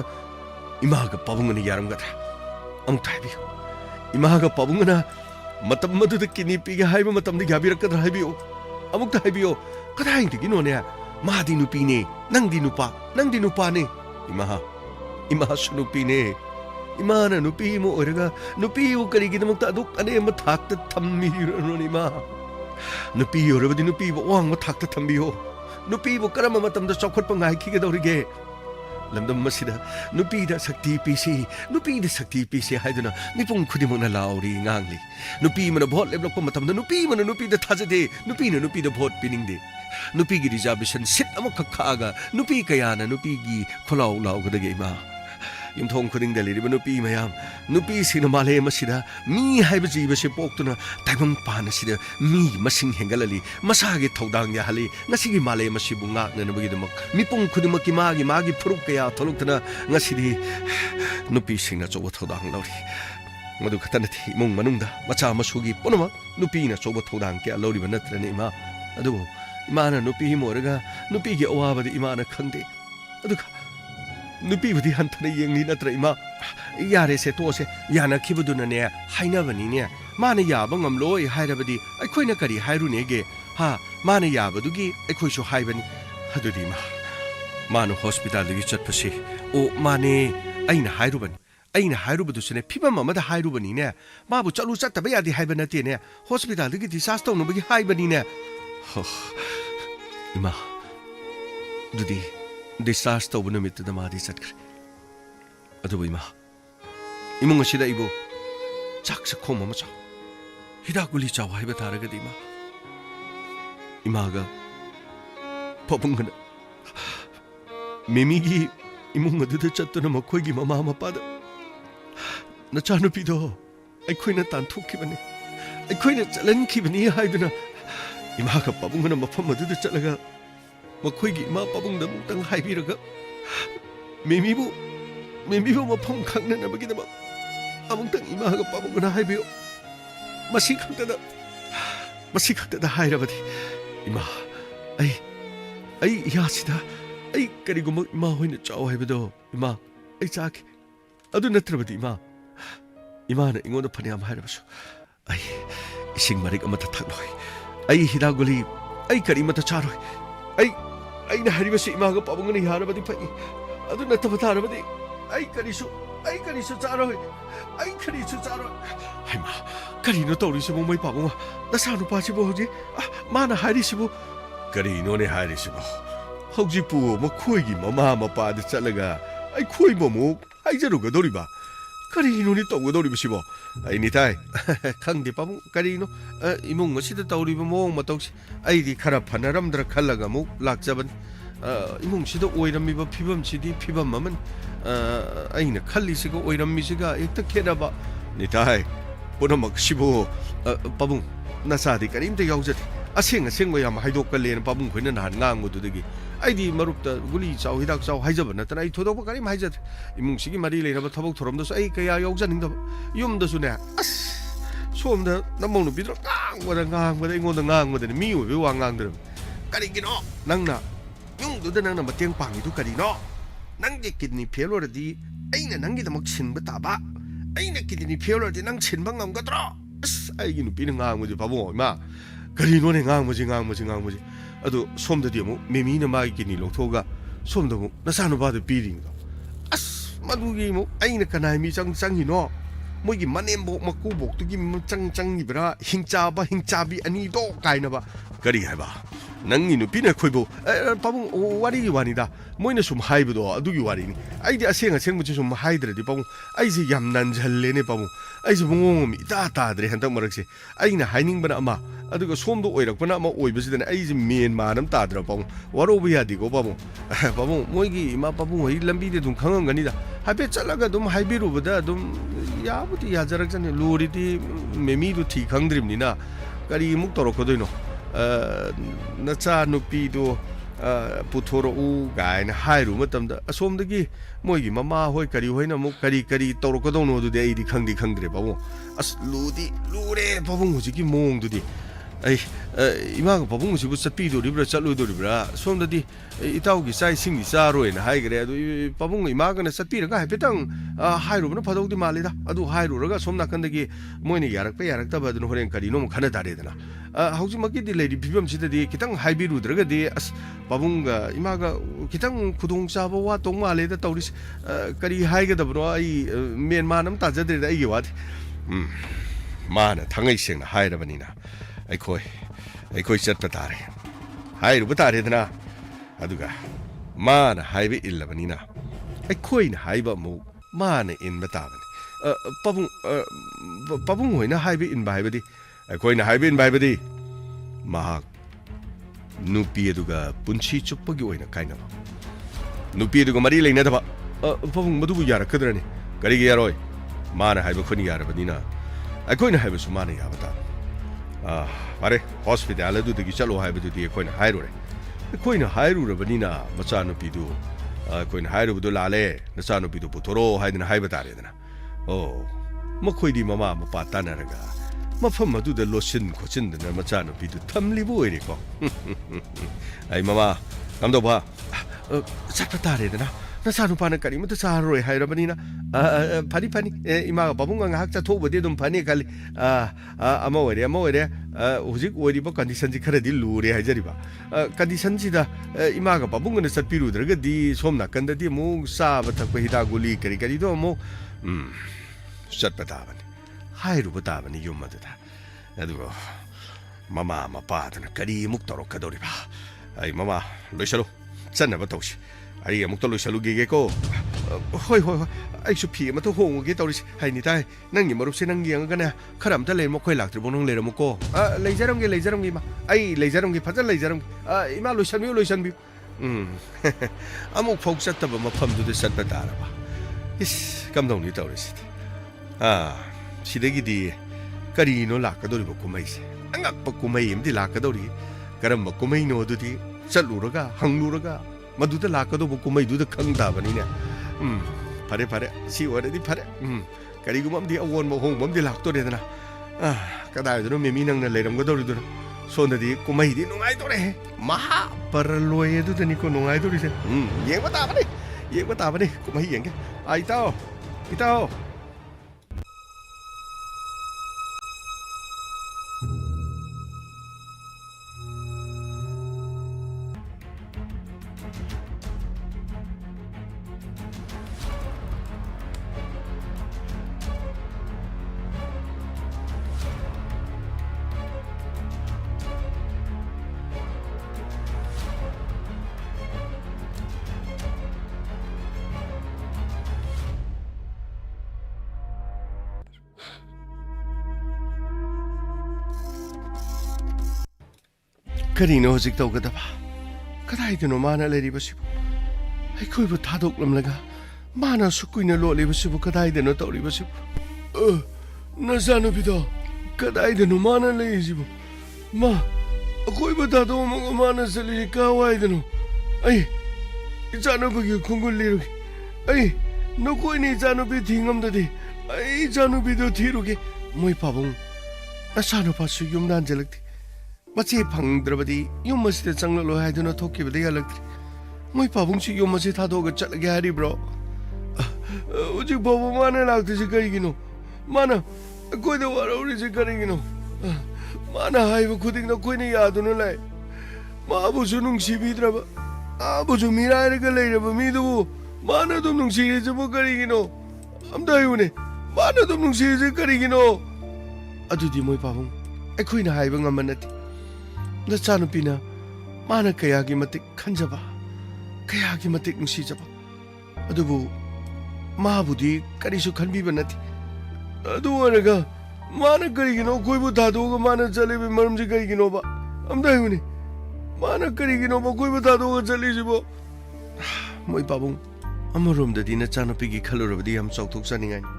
इमागा पबुंगना यारंगदा अमुक ताइबियो इमागा पबुंगना मतम मदुदा किडनी पीगे हाइबा मतमदा याबिरकदरा हाइबियो अमुक्ता हाइबियो कदाइदगिनोने मादी नुपीने नंदी नुपाने इमा सुनुपीने इमाना नुपी मो ओरगा नुपी उ करिगिदमक्ता अदुक अने म थाक्ता थम्मिरनोनि मा नुपी ओरबदि नुपी बो वांग म थाक्ता थम्बियो नुपी बो करम मतमदा चौखटप गायखिगदौरिगे लमदम मसिदा नुपी दा शक्ति पीसी नुपी दा शक्ति पीसी हाइदना मिपुंग खुदिमना लाउरी ngang नुपी मन भोट लेबलक मतमदा नुपी मन नुपी दा थाजदे नुपी न नुपी दा भोट पिनिंगदे नुपी गी रिजर्वेशन सिट अमक खखागा नुपी कयाना नुपी गी खुलाउ लाउगदगे मा युमथोंग खुदिंग दा लेरिबा नुपी मयाम नुपी सिना माले मसिदा मी हाइबा जीबसे पोक्तुना ताइबंग पाना सिदा मी मसिंग हेंगलली मसागे थौदांग या हली ngasiगी माले मसिबु ngakna nabagi damak mipung khudimaki magi phuruk kaya tholukna ngasidi nupi singna choba thodang lauri madu khatana thi mung manungda macha masugi ponama nupi na choba thodang kya lauri banatrani ma adu imana nupi moraga nupi gi awabadi imana khangde adu nupi budi hantana yengni natra ima yare se to se yana khibuduna ne haina bani ne mana yaba ngamloi hairabadi aikhoina kari hairu ne ge ha mana yabadugi aikoi su haibani hadudi ma manu hospital gi chatpasi o mane aina hairubadu sene phibam amada hairubani ne mabu chalu chattaba yadi haibana te ne hospital gi discharge tawnu bagi haibani ne ima dudi discharge tawbu numit da madi chatkre adu ima imung asida ibo chaksa khom ama cha hidakuli chaw haiba taraga di ma imaga popungana mimigi imung adu chattuna makhoi gi mama mapada nachanu pido aikhoina tanthukibani aikhoina chalankibani haiduna imaga popungana mafam adu chalaga makhoi gi ma popungda mutang haibiraga mimibu mafam khangna nabagi da amungtang imaga popungana haibiyo masi khakta da hairabadi ima ai yasida ai kariguma ima hoina chaw haibado ima ai chaki adu natrabadi ima na ingoda phaniam hairabasu ai ising marik amata thakloi ai hidaguli ai karimata charoi ai na haribasi ima ga pabungani harabadi phai adu natabata ai karisu charoi ai karisu charoi haima karino tawrisibu mai pabunga nasanu pasibu hoji mana harisibu karino ne harisibu hoji pu makhoi gi mama mapa da chalaga ai khoi momu ai jaruga doriba karino ni tawga doribasibo ai ni tai khangde pabung karino imung asida tawriba mong matawsi ai di khara phanaramdra khallaga mu lakjaban imung sida oiramiba phibam sidi phibam maman aina khallisiga oiramisiga ekta khenaba ni tai punamak sibo pabung nasadi karimta yaujat aseng yam haidokkalena pabung khoina nan ngangududagi aidi marupta guli chaw hidak chaw haijaba natana ai thodok karim haijat imung sigi mari leiraba thabok thoramdasu ai kaya yaujaningda yumdasu ne as somda namong bidro ngangwada ingoda ngangwada mi obe wa ngangdram karigino nangna yungduda nangna mateng pangidu karino nangge kidney failure di aina nanggi damak sinba taba aina kidney failure di nang sinba ngamgadro as aigi nupina ngangmuji babu ma karino ne ngangmuji adu somda di mu memina mai kidney loktoga somda mu nasanu badu piringa as madugi mu aina kanai mi chang hino moigi manembo makubok tugi chang ibra hingchabi ani do kaina ba kari haiba nangi nupina khoibo pabung wari wanida moina sum haibudo adugi wari ni aidi aseng muchi sum haidra di pabung aisi yam nanjalle ne pabung aisi bungom ita dre hantak marakse aina haining bana ama aduga somdo oirak bana ama oibasida aisi men manam tadra pabung waro biya di go pabung moigi ma pabung hoi lambi de dum khangam gani da habe chalaga dum haibiru bada dum yabuti yajarak jane lori di memi du thi khangdrim ni na kari muk torok khodoino nacha nupi do puthoro u gaina hairu matamda asomdagi moigi mama hoi kari hoina muk kari torokodono du de idi khangdre babu as lure babung hujiki mong du di ai ima ga babung sibu satpi do ribra chalu do ribra somdadi itau gi sai sing ni charoi na hai gre adu babung ima ga na satpi ra ga hepetang hairu na phadok di malida adu hairu ra ga somna kandagi moini yarak ta ba du horen kari no khana dare dana hauji maki di lady bibam sida di kitang haibiru draga di as ꯄꯥꯕꯨꯡꯒ ꯏꯃꯥꯒ ꯈꯤꯇꯪ ꯈꯨꯗꯣꯡꯆꯥꯕ ꯋꯥꯠꯇꯧ ꯃꯥꯜꯂꯦꯗ ꯇꯧꯔꯤꯁꯦ ꯀꯔꯤ ꯍꯥꯏꯒꯗꯕꯅꯣ ꯑꯩ ꯃꯦꯟ ꯃꯥꯟ ꯑꯃ ꯇꯥꯖꯗ꯭ꯔꯦꯗ ꯑꯩꯒꯤ ꯋꯥꯗꯤ ꯃꯥꯅ ꯊꯥꯡꯉꯩ ꯁꯦꯡꯅ ꯍꯥꯏꯔꯕꯅꯤꯅ ꯑꯩꯈꯣꯏ ꯆꯠꯄ ꯇꯥꯔꯦ ꯍꯥꯏꯔꯨꯕ ꯇꯥꯔꯦꯗꯅ ꯑꯗꯨꯒ ꯃꯥꯅ ꯍꯥꯏꯕ ꯏꯜꯂꯕꯅꯤꯅ ꯑꯩꯈꯣꯏꯅ ꯍꯥꯏꯕ ꯑꯃꯨꯛ ꯃꯥꯅ ꯏꯟꯕ ꯇꯥꯕꯅꯤ ꯄꯥꯕꯨꯡ ꯍꯣꯏꯅ ꯍꯥꯏꯕ ꯏꯟꯕ ꯍꯥꯏꯕꯗꯤ ꯑꯩꯈꯣꯏꯅ ꯍꯥꯏꯕ ꯏꯟꯕ ꯍꯥꯏꯕꯗꯤ ꯃꯍꯥꯛ ꯅꯨꯄꯤ ꯑꯗꯨꯒ ꯄꯨꯟꯁꯤ ꯆꯨꯞꯄꯒꯤ ꯑꯣꯏꯅ ꯀꯥꯏꯅꯕ ꯅꯨꯄꯤ ꯑꯗꯨꯒ ꯃꯔꯤ ꯂꯩꯅꯗꯕ ꯄꯥꯕꯨꯡ ꯃꯗꯨꯕꯨ ꯌꯥꯔꯛꯀꯗ꯭ꯔꯅꯤ ꯀꯔꯤꯒꯤ ꯌꯥꯔꯣꯏ ꯃꯥꯅ ꯍꯥꯏꯕ ꯈꯨꯟ ꯌꯥꯔꯕꯅꯤꯅ ꯑꯩꯈꯣꯏꯅ ꯍꯥꯏꯕꯁꯨ ꯃꯥꯅ ꯌꯥꯕ ꯇꯥꯕ ꯐꯔꯦ ꯍꯣꯁꯄꯤꯇꯥꯜ ꯑꯗꯨꯗꯒꯤ ꯆꯠꯂꯣ ꯍꯥꯏꯕꯗꯨꯗꯤ ꯑꯩꯈꯣꯏꯅ ꯍꯥꯏꯔꯨꯔꯦ ꯑꯩꯈꯣꯏꯅ ꯍꯥꯏꯔꯨꯔꯕꯅꯤನ ꯃꯆꯥꯅꯨꯄꯤꯗꯨ ꯑꯩꯈꯣꯏꯅ ꯍꯥꯏꯔꯨꯕꯗꯨ ꯂꯥꯜꯂꯦ ꯅꯆꯥꯅꯨꯄꯤꯗꯨ ꯄꯨꯊꯣꯔꯛꯑꯣ ꯍꯥꯏꯗꯅ ꯍꯥꯏꯕ ꯇꯥꯔꯦꯗꯅ ꯃꯈꯣꯏꯗꯤ ꯃꯃꯥ ꯃꯄꯥ ꯇꯥꯟꯅꯔꯒ ꯃꯐꯝ ꯑꯗꯨꯗ ꯂꯣꯠꯁꯤꯟ ꯈꯣꯠꯆꯤꯟꯗꯅ ꯃꯆꯥꯅꯨꯄꯤꯗꯨ ꯊꯝꯂꯤꯕ ꯑꯣꯏꯔꯦꯀꯣ ꯑꯩ ꯃꯃꯥ ꯀꯝꯗꯧꯕ ꯆꯠꯄ ꯇꯥꯔꯦꯗꯅ ꯅꯆꯥꯅꯨꯄꯥꯅ ꯀꯔꯤꯃꯇ ꯆꯥꯔꯔꯣꯏ ꯍꯥꯏꯔꯕꯅꯤꯅ ꯐꯅꯤ ꯏꯃꯥꯒ ꯄꯥꯕꯨꯡꯒ ꯉꯥꯏꯍꯥꯛ ꯆꯠꯊꯣꯛꯎꯕꯗꯤ ꯑꯗꯨꯝ ꯐꯅꯤ ꯈꯜꯂꯤ ꯑꯃ ꯑꯣꯏꯔꯦ ꯍꯧꯖꯤꯛ ꯑꯣꯏꯔꯤꯕ ꯀꯟꯗꯤꯁꯟꯁꯤ ꯈꯔꯗꯤ ꯂꯨꯔꯦ ꯍꯥꯏꯖꯔꯤꯕ ꯀꯟꯗꯤꯁꯟꯁꯤꯗ ꯏꯃꯥꯒ ꯄꯥꯕꯨꯡꯒꯅ ꯆꯠꯄꯤꯔꯨꯗ꯭ꯔꯒꯗꯤ ꯁꯣꯝ ꯅꯥꯀꯟꯗꯗꯤ ꯑꯃꯨꯛ ꯆꯥꯕ ꯊꯛꯄ ꯍꯤꯗꯥꯛ ꯒꯨꯂꯤ ꯀꯔꯤꯗꯣ ꯑꯃꯨꯛ ꯆꯠꯄ ꯇꯥꯕꯅꯤ ꯍꯥꯏꯔꯨꯕ ꯇꯥꯕꯅꯤ ꯌꯨꯝ ꯑꯗꯨꯗ ꯑꯗꯨꯒ ꯃꯃꯥ ꯃꯄꯥꯗꯨꯅ ꯀꯔꯤ ꯑꯃꯨꯛ ꯇꯧꯔꯛꯀꯗꯧꯔꯤꯕ ꯑꯩ ꯃꯃꯥ ꯂꯣꯏꯁꯜꯂꯨ ꯆꯠꯅꯕ ꯇꯧꯁꯤ ꯑꯩ ꯑꯃꯨꯛꯇ ꯂꯣꯏꯁꯜꯂꯨꯒꯦꯀꯣ ꯍꯣꯏ ꯑꯩꯁꯨ ꯐꯤ ꯑꯃꯇ ꯍꯣꯡꯉꯨꯒꯦ ꯇꯧꯔꯤꯁꯤ ꯍꯥꯏꯅꯤ ꯇꯥꯏ ꯅꯪꯒꯤ ꯃꯔꯨꯞꯁꯦ ꯅꯪ ꯌꯦꯡꯉꯒꯅꯦ ꯈꯔ ꯑꯝꯇ ꯂꯩꯔꯝꯃꯣ ꯑꯩꯈꯣꯏ ꯂꯥꯛꯇ꯭ꯔꯤꯕꯣ ꯅꯪ ꯂꯩꯔꯝꯃꯨꯀꯣ ꯂꯩꯖꯔꯝꯒꯦ ꯏꯃꯥ ꯑꯩ ꯂꯩꯖꯔꯝꯒꯦ ꯐꯖꯅ ꯂꯩꯖꯔꯝꯒꯦ ꯏꯃꯥ ꯂꯣꯏꯁꯟꯕꯤꯌꯨ ꯑꯃꯨꯛ ꯐꯥꯎ ꯆꯠꯇꯕ ꯃꯐꯝꯗꯨꯗ ꯆꯠꯄ ꯇꯥꯔꯕ ꯏꯁ ꯀꯝꯗꯧꯅꯤ ꯇꯧꯔꯤꯁꯤꯗꯤ ꯁꯤꯗꯒꯤꯗꯤ ꯀꯔꯤꯅꯣ ꯂꯥꯛꯀꯗꯧꯔꯤꯕ ꯀꯨꯝꯍꯩꯁꯦ ꯑꯉꯛꯄ ꯀꯨꯝꯍꯩ ꯑꯃꯗꯤ ꯂꯥꯛꯀꯗꯧꯔꯤ ꯀꯔꯝꯕ ꯀꯨꯝꯍꯩꯅꯣ ꯑꯗꯨꯗꯤ ꯆꯠꯂꯨꯔꯒ ꯍꯪꯂꯨꯔꯒ ꯃꯗꯨꯗ ꯂꯥꯛꯀꯗꯧꯕ ꯀꯨꯝꯍꯩꯗꯨꯗ ꯈꯪ ꯇꯥꯕꯅꯤꯅꯦ ꯐꯔꯦ ꯁꯤ ꯑꯣꯏꯔꯗꯤ ꯐꯔꯦ ꯀꯔꯤꯒꯨꯝꯕ ꯑꯃꯗꯤ ꯑꯑꯣꯟꯕ ꯑꯍꯣꯡꯕ ꯑꯃꯗꯤ ꯂꯥꯛꯇꯣꯔꯦꯗꯅ ꯀꯗꯥꯏꯗꯅꯣ ꯃꯦꯃꯤ ꯅꯪꯅ ꯂꯩꯔꯝꯒꯗꯧꯔꯤꯗꯨꯅ ꯁꯣꯝꯗꯗꯤ ꯀꯨꯝꯍꯩꯗꯤ ꯅꯨꯡꯉꯥꯏꯗꯣꯔꯦꯍꯦ ꯃꯍꯥꯄꯔꯂꯣꯏ ꯑꯗꯨꯗꯅꯤꯀꯣ ꯅꯨꯡꯉꯥꯏꯗꯣꯔꯤꯁꯦ ꯌꯦꯡꯕ ꯇꯥꯕꯅꯤ ꯀꯨꯝꯍꯩ ꯌꯦꯡꯒꯦ ꯏꯇꯥꯎ ꯀꯔꯤꯅꯣ ꯍꯧꯖꯤꯛ ꯇꯧꯒꯗꯕ ꯀꯗꯥꯏꯗꯅꯣ ꯃꯥꯅ ꯂꯩꯔꯤꯕꯁꯤꯕꯨ ꯑꯩꯈꯣꯏꯕꯨ ꯊꯥꯗꯣꯛꯂꯝꯂꯒ ꯃꯥꯅ ꯑꯁꯨꯛ ꯀꯨꯏꯅ ꯂꯣꯠꯂꯤꯕꯁꯤꯕꯨ ꯀꯗꯥꯏꯗꯅꯣ ꯇꯧꯔꯤꯕꯁꯤꯕꯨ ꯅꯆꯥꯅꯨꯄꯤꯗꯣ ꯀꯗꯥꯏꯗꯅꯣ ꯃꯥꯅ ꯂꯩꯔꯤꯁꯤꯕꯨ ꯑꯩꯈꯣꯏꯕꯨ ꯊꯥꯗꯣꯛꯑꯝꯃꯒ ꯃꯥꯅ ꯆꯠꯂꯤꯁꯤ ꯀꯥꯋꯥꯏꯗꯅꯣ ꯑꯩ ꯏꯆꯥꯅꯨꯄꯤꯒꯤ ꯈꯣꯡꯒꯨꯜ ꯂꯤꯔꯨꯒꯦ ꯑꯩ ꯅꯈꯣꯏꯅ ꯏꯆꯥꯅꯨꯄꯤ ꯊꯤꯉꯝꯗꯗꯤ ꯑꯩ ꯏꯆꯥꯅꯨꯄꯤꯗꯣ ꯊꯤꯔꯨꯒꯦ ꯃꯣꯏ ꯄꯥꯕꯨꯡ ꯅꯆꯥꯅꯨꯄꯥꯁꯨ ꯌꯨꯝꯗ ꯍꯟꯖꯤꯜꯂꯛꯇꯦ ꯃꯆꯦ ꯐꯪꯗ꯭ꯔꯕꯗꯤ ꯌꯨꯝ ꯑꯁꯤꯗ ꯆꯪꯂꯛꯂꯣꯏ ꯍꯥꯏꯗꯨꯅ ꯊꯣꯛꯈꯤꯕꯗ ꯌꯥꯜꯂꯛꯇ꯭ꯔꯤ ꯃꯣꯏ ꯄꯥꯕꯨꯡꯁꯤ ꯌꯨꯝ ꯑꯁꯤ ꯊꯥꯗꯣꯛꯑꯒ ꯆꯠꯂꯒꯦ ꯍꯥꯏꯔꯤꯕ꯭ꯔꯣ ꯍꯧꯖꯤꯛ ꯐꯥꯎꯕ ꯃꯥꯅ ꯂꯥꯛꯇ꯭ꯔꯤꯁꯤ ꯀꯔꯤꯒꯤꯅꯣ ꯃꯥꯅ ꯑꯩꯈꯣꯏꯗ ꯋꯥꯔꯧꯔꯤꯁꯤ ꯀꯔꯤꯒꯤꯅꯣ ꯃꯥꯅ ꯍꯥꯏꯕ ꯈꯨꯗꯤꯡꯗ ꯑꯩꯈꯣꯏꯅ ꯌꯥꯗꯨꯅ ꯂꯥꯛꯑꯦ ꯃꯥꯕꯨꯁꯨ ꯅꯨꯡꯁꯤꯕꯤꯗ꯭ꯔꯕ ꯃꯥꯕꯨꯁꯨ ꯃꯤꯔꯥꯏꯔꯒ ꯂꯩꯔꯕ ꯃꯤꯗꯨꯕꯨ ꯃꯥꯅ ꯑꯗꯨꯝ ꯅꯨꯡꯁꯤꯔꯤꯁꯤꯕꯨ ꯀꯔꯤꯒꯤꯅꯣ ꯑꯝꯇ ꯍꯥꯏꯌꯨꯅꯦ ꯃꯥꯅ ꯑꯗꯨꯝ ꯅꯨꯡꯁꯤꯔꯤꯁꯤ ꯀꯔꯤꯒꯤꯅꯣ ꯑꯗꯨꯗꯤ ꯃꯣꯏ ꯄꯥꯕꯨꯡ ꯑꯩꯈꯣꯏꯅ ꯍꯥꯏꯕ ꯉꯝꯕ ꯅꯠꯇꯦ ꯅꯆꯥꯅꯨꯄꯤꯅ ꯃꯥꯅ ꯀꯌꯥꯒꯤ ꯃꯇꯤꯛ ꯈꯟꯖꯕ ꯀꯌꯥꯒꯤ ꯃꯇꯤꯛ ꯅꯨꯡꯁꯤꯖꯕ ꯑꯗꯨꯕꯨ ꯃꯥꯕꯨꯗꯤ ꯀꯔꯤꯁꯨ ꯈꯟꯕꯤꯕ ꯅꯠꯇꯦ ꯑꯗꯨ ꯑꯣꯏꯔꯒ ꯃꯥꯅ ꯀꯔꯤꯒꯤꯅꯣ ꯑꯩꯈꯣꯏꯕꯨ ꯊꯥꯗꯣꯛꯑꯒ ꯃꯥꯅ ꯆꯠꯂꯤꯕ ꯃꯔꯝꯁꯤ ꯀꯔꯤꯒꯤꯅꯣꯕ ꯑꯝꯇ ꯍꯥꯏꯌꯨꯅꯦ ꯃꯥꯅ ꯀꯔꯤꯒꯤꯅꯣꯕ ꯑꯩꯈꯣꯏꯕꯨ ꯊꯥꯗꯣꯛꯑꯒ ꯆꯠꯂꯤꯁꯤꯕꯣ ꯃꯣꯏ ꯄꯥꯕꯨꯡ ꯑꯃꯔꯣꯝꯗꯗꯤ ꯅꯆꯥꯅꯨꯄꯤꯒꯤ ꯈꯜꯂꯨꯔꯕꯗꯤ ꯌꯥꯝ ꯆꯥꯎꯊꯣꯛꯆꯅꯤꯡꯉꯥꯏꯅꯤ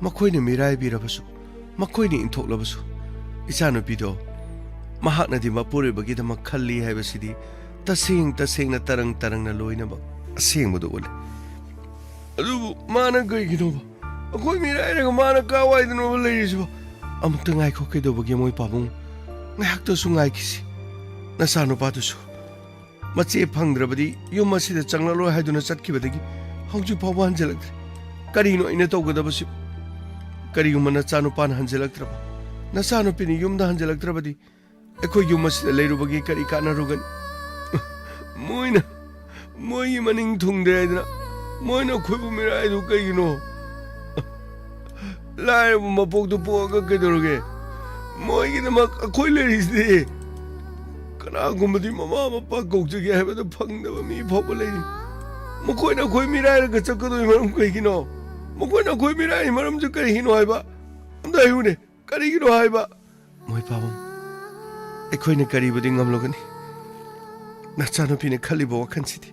ꯃꯈꯣꯏꯅ ꯃꯤꯔꯥꯏꯕꯤꯔꯕꯁꯨ ꯃꯈꯣꯏꯅ ꯏꯟꯊꯣꯛꯂꯕꯁꯨ ꯏꯆꯥꯅꯨꯄꯤꯗꯣ ꯃꯍꯥꯛꯅꯗꯤ ꯃꯄꯨꯔꯣꯏꯕꯒꯤꯗꯃꯛ ꯈꯜꯂꯤ ꯍꯥꯏꯕꯁꯤꯗꯤ ꯇꯁꯦꯡꯅ ꯇꯔꯪꯅ ꯂꯣꯏꯅꯃꯛ ꯑꯁꯦꯡꯕꯗꯨ ꯎꯠꯂꯤ ꯑꯗꯨꯕꯨ ꯃꯥꯅ ꯀꯔꯤꯒꯤꯅꯣꯕ ꯑꯩꯈꯣꯏ ꯃꯤꯔꯥꯏꯔꯒ ꯃꯥꯅ ꯀꯥꯋꯥꯏꯗꯅꯣꯕ ꯂꯩꯔꯤꯁꯤꯕꯣ ꯑꯃꯨꯛꯇ ꯉꯥꯏꯈꯣ ꯀꯩꯗꯧꯕꯒꯤ ꯃꯣꯏ ꯄꯥꯕꯨꯡ ꯉꯥꯏꯍꯥꯛꯇꯁꯨ ꯉꯥꯏꯈꯤꯁꯤ ꯅꯆꯥꯅꯨꯄꯥꯗꯨꯁꯨ ꯃꯆꯦ ꯐꯪꯗ꯭ꯔꯕꯗꯤ ꯌꯨꯝ ꯑꯁꯤꯗ ꯆꯪꯂꯛꯂꯣꯏ ꯍꯥꯏꯗꯨꯅ ꯆꯠꯈꯤꯕꯗꯒꯤ ꯍꯧꯖꯤꯛ ꯐꯥꯎꯕ ꯍꯟꯖꯤꯜꯂꯛꯇ꯭ꯔꯦ ꯀꯔꯤꯅꯣ ꯑꯩꯅ ꯇꯧꯒꯗꯕꯁꯤꯕꯨ ꯀꯔꯤꯒꯨꯝꯕ ꯅꯆꯥꯅꯨꯄꯥꯅ ꯍꯟꯖꯤꯜꯂꯛꯇ꯭ꯔꯕ ꯅꯆꯥꯅꯨꯄꯤꯅ ꯌꯨꯝꯗ ꯍꯟꯖꯤꯜꯂꯛꯇ꯭ꯔꯕꯗꯤ ꯑꯩꯈꯣꯏ ꯌꯨꯝ ꯑꯁꯤꯗ ꯂꯩꯔꯨꯕꯒꯤ ꯀꯔꯤ ꯀꯥꯟꯅꯔꯨꯒꯅꯤ मोइना मोई मनिंग थुंगदे आइदना मोइना खोइबु मिराइदु कइगिनो लाइ मपोक दु पोगा कइदोरगे मोइगिदमक अखोइ लेरिसदे कनागुमदि ममा मपा कौजगे हाइबदो फंगदबा मी फोबो लेइ मखोइना खोइ मिराइरगा चक्कदोइ मरम कइगिनो मखोइना खोइ मिराइ मरम ज कइगिनो हाइबा अमदा हाइउने करिगिनो हाइबा मोइ पाबम अखोइना करिबदि ngамलोगनि नचानुपिने खलिबो वखनसिदि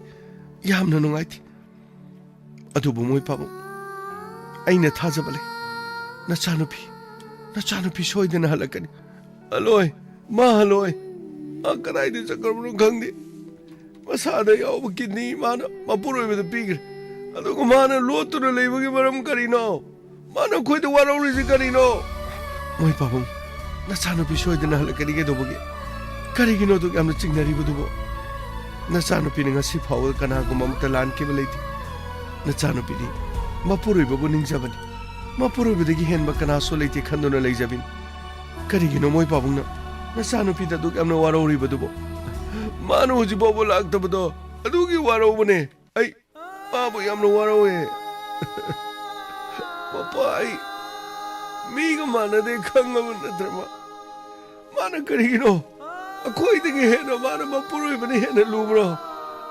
यामना नुंगाइति अदुबु मोइ पाबम अइना थाजबले नचानुपि सोइदना हलकनि हलोय मा हलोय कदाइदि चक्रमनु खंगदि मसादा याव किडनी माना मपुरोइबदु पिग्रे अदुगु माना लोतुना लेबगि मरम करिनो माना खोइद वारौरिसि करिनो मोइ पाबम नचानुपि सोइदना हलकनि के दोबगि करिगिनो दु यामना चिंगनरिबदुबो नचानुपिने ngasi फाव कनागुम अमता लानकेबा लेति नचानुपिनि मपुरोइबबु निंगजबनि मपुरोइबदगि हेनबा कनासो लेति खन्दुना लेजबिन करिगिनो मोइ पाबुंना नचानुपिदा दु यामना वारौरिबदुबो मानो हुजिबोबो लागतबदो अदुगी वारौबने आई पाबो यामना वारौए पपाई मीगा मानदे खंगब नत्रमा माना करिगिनो अखोइदगी हेनो माना मपुरोइबने हेना लुब्रो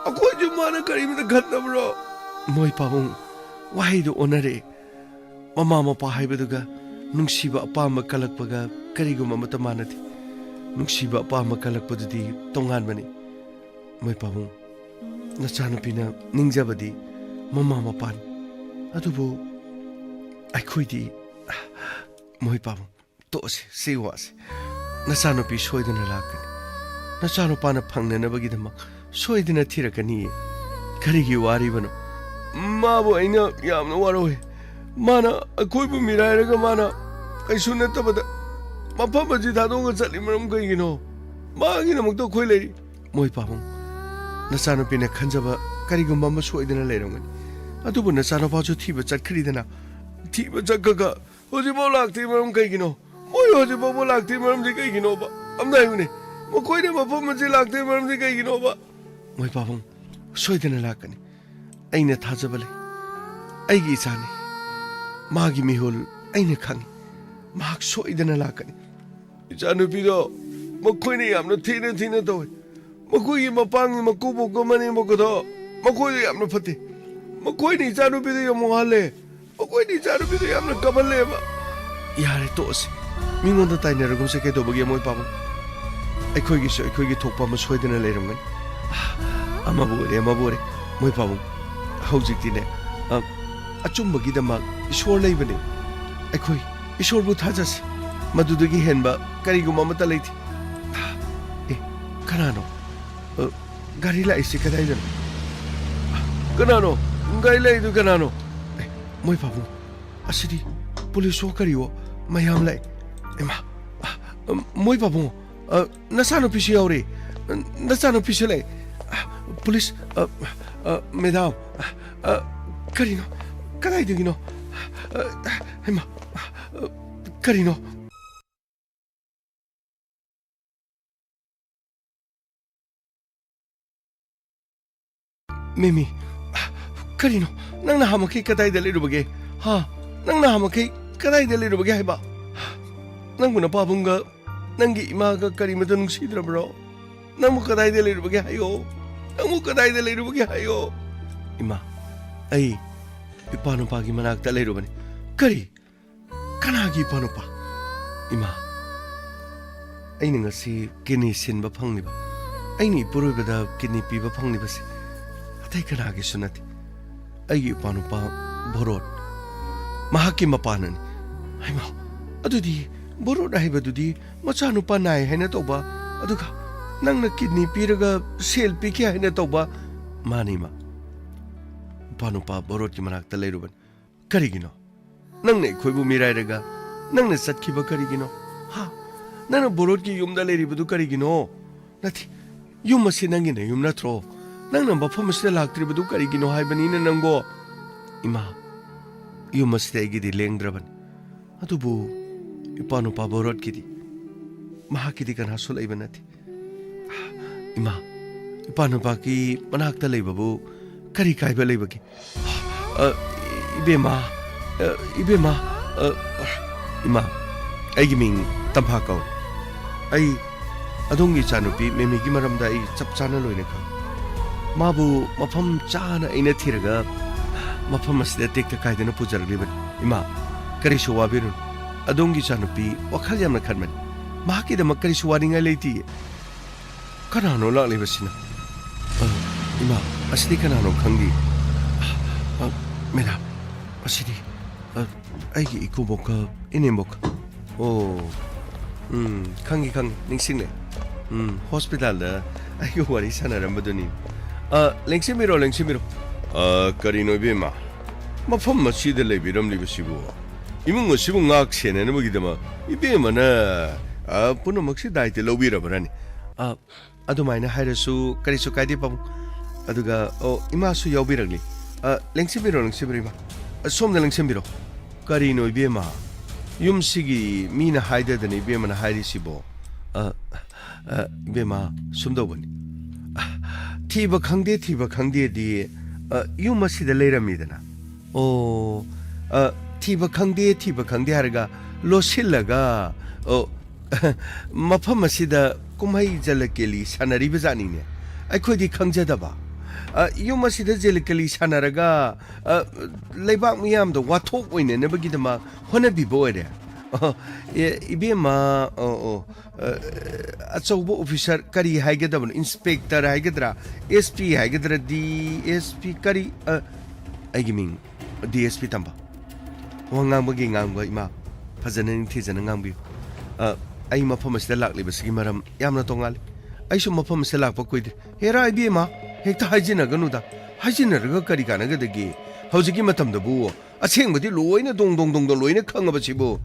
अखोइजु माना करिमदा खत्तब्रो मोइ पाबुं वाहिदो ओनरे ममा मपा हाइबदुगा नुंसिबा अपाम कलकपगा करिगुम मत मानति नुंसिबा अपाम कलकपदुदि तोंगान बनी मोइ पाबुं नचानुपिना निंगजबदि ममा मपान अदुबु अखोइदि मोइ पाबुं तोसे सेवासे नचानुपि सोइदना लाकनि नचानुपाना फंगनबगिदमक सोइदना थिरकनि करिगि वारिबनो माबो अइना यामना वारोए माना अखोइबु मिराइरगा माना कैसु नतबदा मफम अजि दादोंगा चलि मरम कइगिनो मागिनमक्तो खोइ लेरि मोइ पाबुं नचानुपिना खंजबा करिगुम्बा म सोइदना लेरंगनि अदुबु नचानुपाजु थिबा चटखरिदना थिबा चक्कगा होजिबो लागति मरम कइगिनो मोइ होजिबो लागति मरम जि कइगिनो बा अमदाइउने मखोइने मफम अजि लागति मरम जि कइगिनो बा मोइ पाबुं सोइदना लाकनि अइना थाजबले अइगी इचाने मागी मिहोल अइना खंगी माक सोइदना लाकनि इचानुपिदो मखोइने यामना थिना तोय मखोइगी मपांगी मकुबोक मने मकदो मखोइदो यामना फते मखोइने इचानुपिदो यमोहाले मखोइने इचानुपिदो यामना कबलेबा यारे तोसे मिंगोंदा ताइनरगुमसे केदोबगे मोइ पाबुं अखोइगी थोकपा म सोइदना लेरंगनि अमाबोरे मोइ पाबुं हौजिक्तिने अचुम्बगिदमक ईश्वर लेबने अखोइ ईश्वरबु थाजसे मदुदगी हेनबा करिगुम अमता लेथि ए कनानो गाड़ी लाइसे कदाइदन कनानो गाड़ी लाइदु कनानो मोइ पाबुं असिदि पुलिसो करियो मयाम लाई एमा मोइ पाबुं नचानुपिसो यावरे नचानुपिसो लाई पुलिस मेदाम करिनो कदाइदगिनो एमा करिनो Mimi, karino, nang nahamaki katay dali rubage. Ha, nang nahamaki katay dali rubage hai ba. Nang muna pabunga, nang gi imaga karimata nung sidra bro. Nang mo katay dali rubage hayo. Nang mo katay dali rubage hayo. Ima, ay, ipano pagi manak dali rubane. Kari, kanagi ipano pa. Ima, ay nga si kinisin ba pang niba. Ay ni puro bada kinipi ba pang niba si. Tay kanagi sunati ay paano pa borot mahaki mapanan ay mo adudi borot ay badudi macano pa nai hay na to ba aduka nang nakidney piraga selfie kaya hay na to ba mani ma paano pa borot ki manak talay ruban karigino nang na ikoy bumiray raga nang nasat ki ba karigino ha nang borot ki yung dalay ribado karigino nati yung masinangin na yung natro nang nang bapamasta laktribadu karigino haibanina nanggo ima yumasta igidi lengdraban atubu ipano paborot kidi mahakidi kan hasul ibanati ima ꯏꯄꯥꯅꯨꯄꯥ ꯀꯤ ꯃꯅꯥꯛꯇ ꯂꯩꯕꯕꯨ ꯀꯔꯤ ꯀꯥꯏꯕ ꯂꯩꯕꯒꯦ 이베마 이베마 이마 아이기 밍 땀파까오 아이 아동기 자누비 메미기 마람다 이 짭짜나 로이네카 마부 마팜 짜나 이네 티르가 마팜 마시데 텍타 카이데나 부자르리바 이마 그리쇼 와비르 아동기 자누비 와칼 얌나 칸만 마키데 마카리쇼 와링가 레이티 카나노 라리바시나 이마 아시디 카나노 강디 메라 아시디 아이기 이코보카 이네모카 오 강기 닝싱네 호스피탈다 아이고 와리 사나람바더니 랭시미로 까리노 비마 마팜 마시데 레비람 리비시고 이문고 시부 ngak세네 너기데마 이베마나 puno magsi daite lobira barani adumaina hairasu karisu kaidi pam aduga imasu yobiragli lengsibiro somna lengsibiro karino ibema yumsigi mina haidadani ibema na hairisibo ibema sumdobani thiba khangde di yumasida leiramidana thiba khangde harga losillaga mafam asida kumhai jalakeli sanariba janine akhodi khangjadaba yumasida jalakeli sanaraga leibak miyam do wathok oine nebagidama honabi boire ibema achaubo officer kari haigedabun inspector haigedra sp haigedra dsp kari aigiming dsp tamba wangambagi ngangba ima fajana thijana ngangbi ai mafam asida laklibasigi maram yamna tongal aisu mafam asida lakpa koide hera ibema hekta hajina ganuda hajina raga kari kanagadagi hojiki matamda bu asengbadi loina dong loina khangabasibu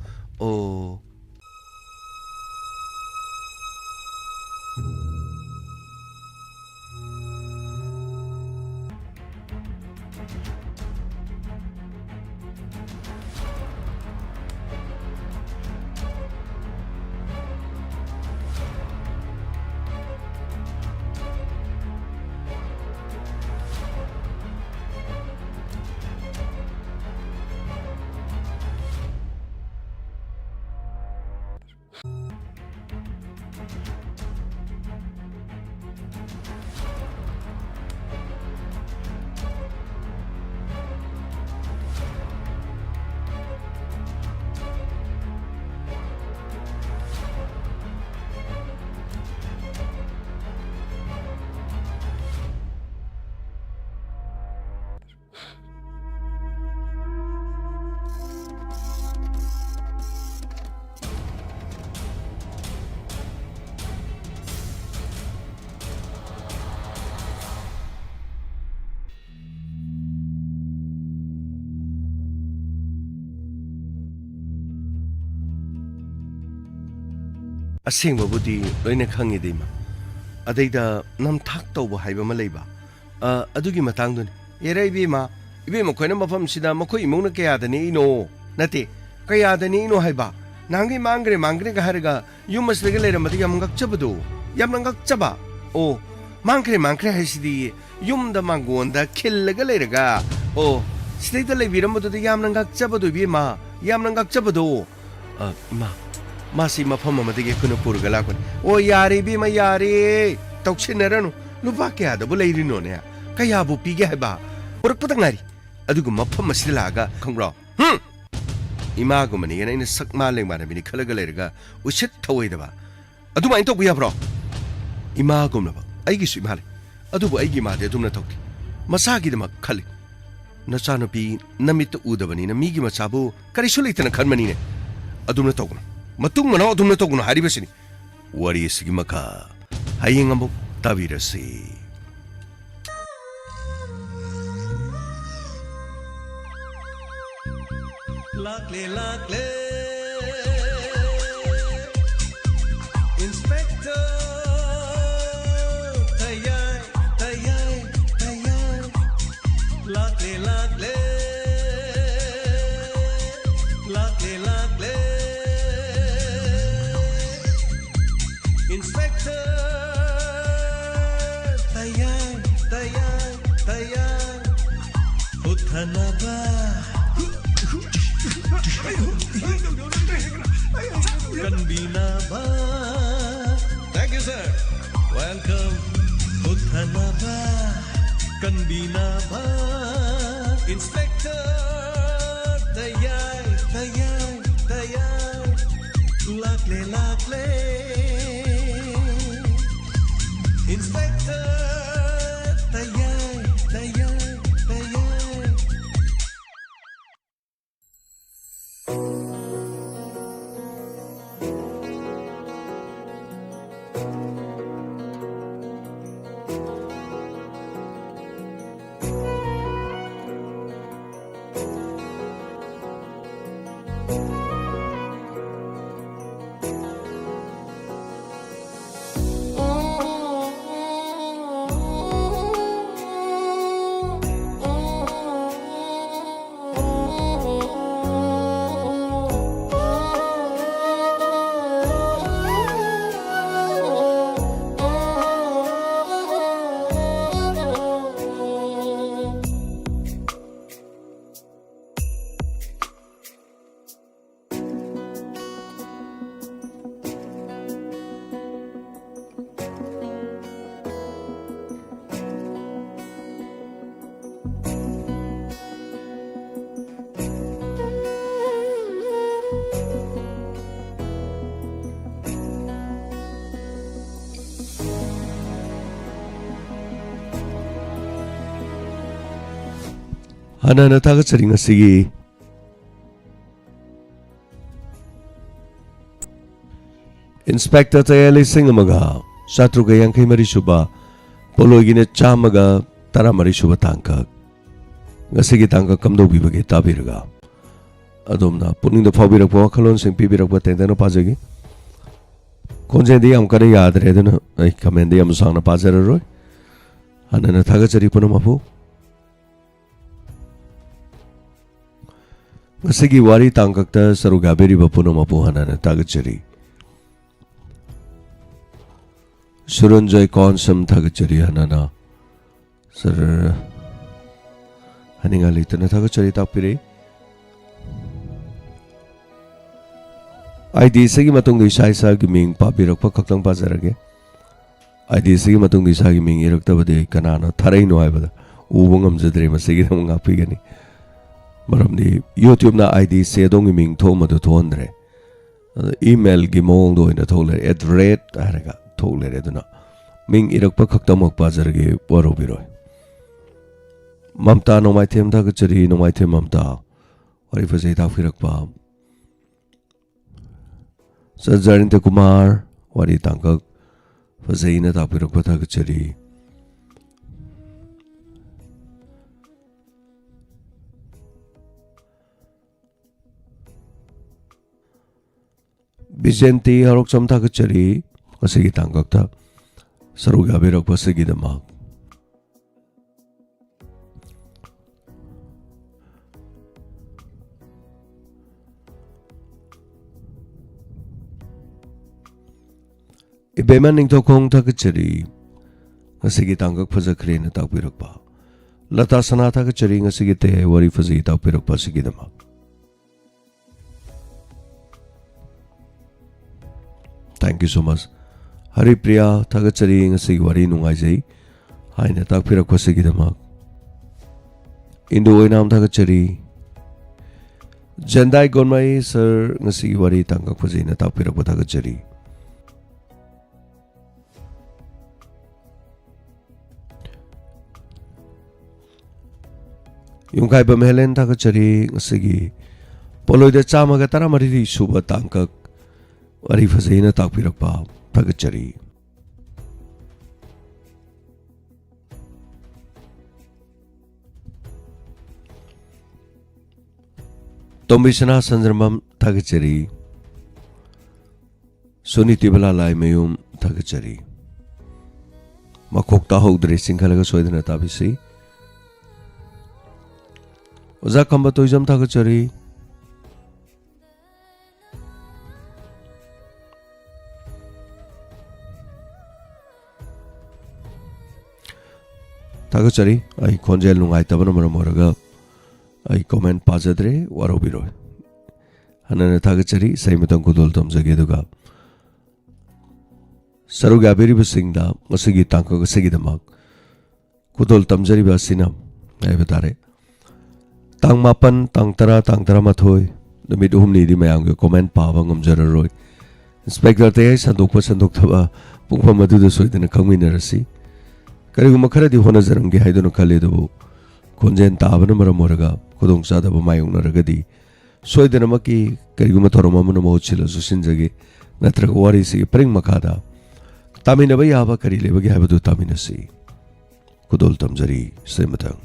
asengbabudi loina khangidima adaida namthak tawba haiba ma leiba adugi matangdun era ibema khoina mafam sida makhoi imongna kayadani ino nate kayadani ino haiba nangi mangre ga harga yumaslega leiramadi yamngakchabadu yamngakchaba mangre haisidi yumda mangonda khillaga leiraga sidaida leibiramadu yamngakchabadu ibema yamngakchabadu ima मासी मफम अमदगे कुन पुरगा लाखन यारे बे मा यारे तौछिनरनु लुपा क्या दबु लेरिनो ने कयाबु पीगे हैबा पुरकपत ngari अदुगु मफम असि लागा खंग्रो इमा गुमनि इन सकमा लेंबा बिनि खलगा लेरगा उसित थवैदबा अदु माइन तोबु याब्रो इमा गुमनबा आइगि सु इमाले अदुबु आइगि मादे दुमना तौति मसागि दमा खलि नचानुपी नमित उदबनि न मिगि मचाबु करिसु लेतन खनमनि ने अदुमना तौगु matung mana adumna toguna haribasini wari sigi maka hayeng amuk tabirasi lakle inspector tayay lakle Inspector, Uthanaba Kanbinaba. Thank you, sir. Welcome. Uthanaba Kanbinaba. Inspector Tayay, Tayay, Tayay. Lakle, Lakle. Inspector Tayay, Tayay, Tayay. Hanana tagatsaring asigi Inspector Tayali Singamaga Satruga Yankay Marisuba Pologine Chamaga Tara Marisuba Tangkak Ngasigi Tangkak Kamdo Bibagi Tabiraga Adomna Puning the Fabirak Wakalon Sing Pibirak Tendano Pazagi Konjendi Amkari Yadredana I commend the Amsana Pazero Hanana Tagatsari Punamapu Masigi wari tangkakta sarugabiri bapuno mapuhanan tagachari. Surunjay konsam tagachari hanana. Sir haningalita na tagachari tapiri. ID sagi matong disay sa giming pabirak pa kaklang pasarage. ID sagi matong disay giming irak tabade kanano taray no ay bada. Ubong amjadre masigi na mga pigani. Maramdi YouTube na ID sedong iming thoma do thondre email gi mong do ina thole @araga thole re duna ming irak pa khaktamok pajar ge waro biroi mamta no mai them da gachari no mai them mamta wari phasai ta phirak pa Sajarinta Kumar wari tangkak phasai na ta phirak pa ta gachari Vicente harok samta kachari kasigi tangkak ta saruga berak pasigi damak ibeman ning tokong ta kachari kasigi tangkak pasakre na tak berak pa lata sanata kachari kasigi te wari pasigi tak berak pasigi damak Thank you so much. Hari Priya tagachari ngasig wari nungai jai. Hai na tak pirak pasigi damak. Indo oinam tagachari. Jandai gonmai sir ngasig wari tangkak pasigi na tak pirak tagachari. Yung kai bamhelen tagachari ngasigi. Poloy da chama ga tara mariri suba tangkak. Wari phasai na tak pirak pa tagachari. Tombisana sanjramam tagachari. Suniti bala lai mayum tagachari. Makokta hogdre singkalaga soidana tabisi. Oza kamba toizam tagachari. Tagachari ay konjel nungai tabana mara moraga ai comment pajadre warobiro hanana thagachari saimatang kudol tamjage duga saruga beri basingda ngasigi tangko ngasigi damak kudol tamjari basina ai batare tang mapan tang tara mathoi numit humni di mayang ge comment pawa ngamjararoi inspector te sandok thaba pungpa madu da soidana khangminarasi kariguma khara di hona jaramge haidona khale do konjen tabana maram oraga kudong sada ba mayung naragadi soidana maki kariguma thoroma mano mochila susinjage natra wari si pring makada tamina ba yaba kari lebage habadu tamina si kudol tamjari sematang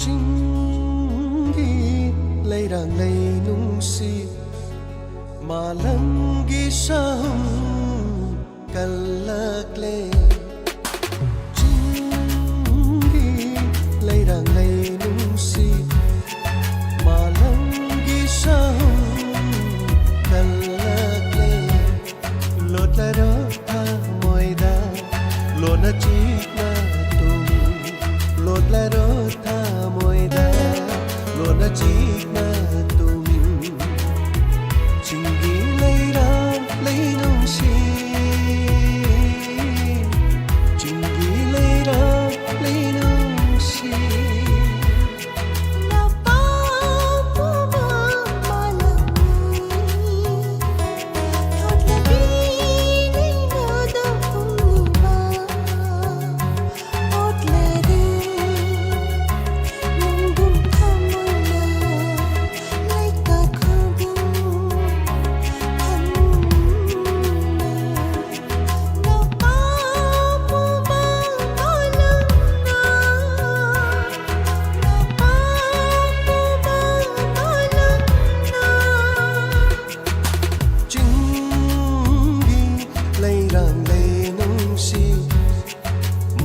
chingi leirang lei nungsi malangi sahum kalakle chingi leirang lei nungsi malangi sahum kalakle lotlaro tha moida lona chikna tum lotlaro tha moida lona chikna tum chingi leirang lei nungsi chingi leirang lei nungsi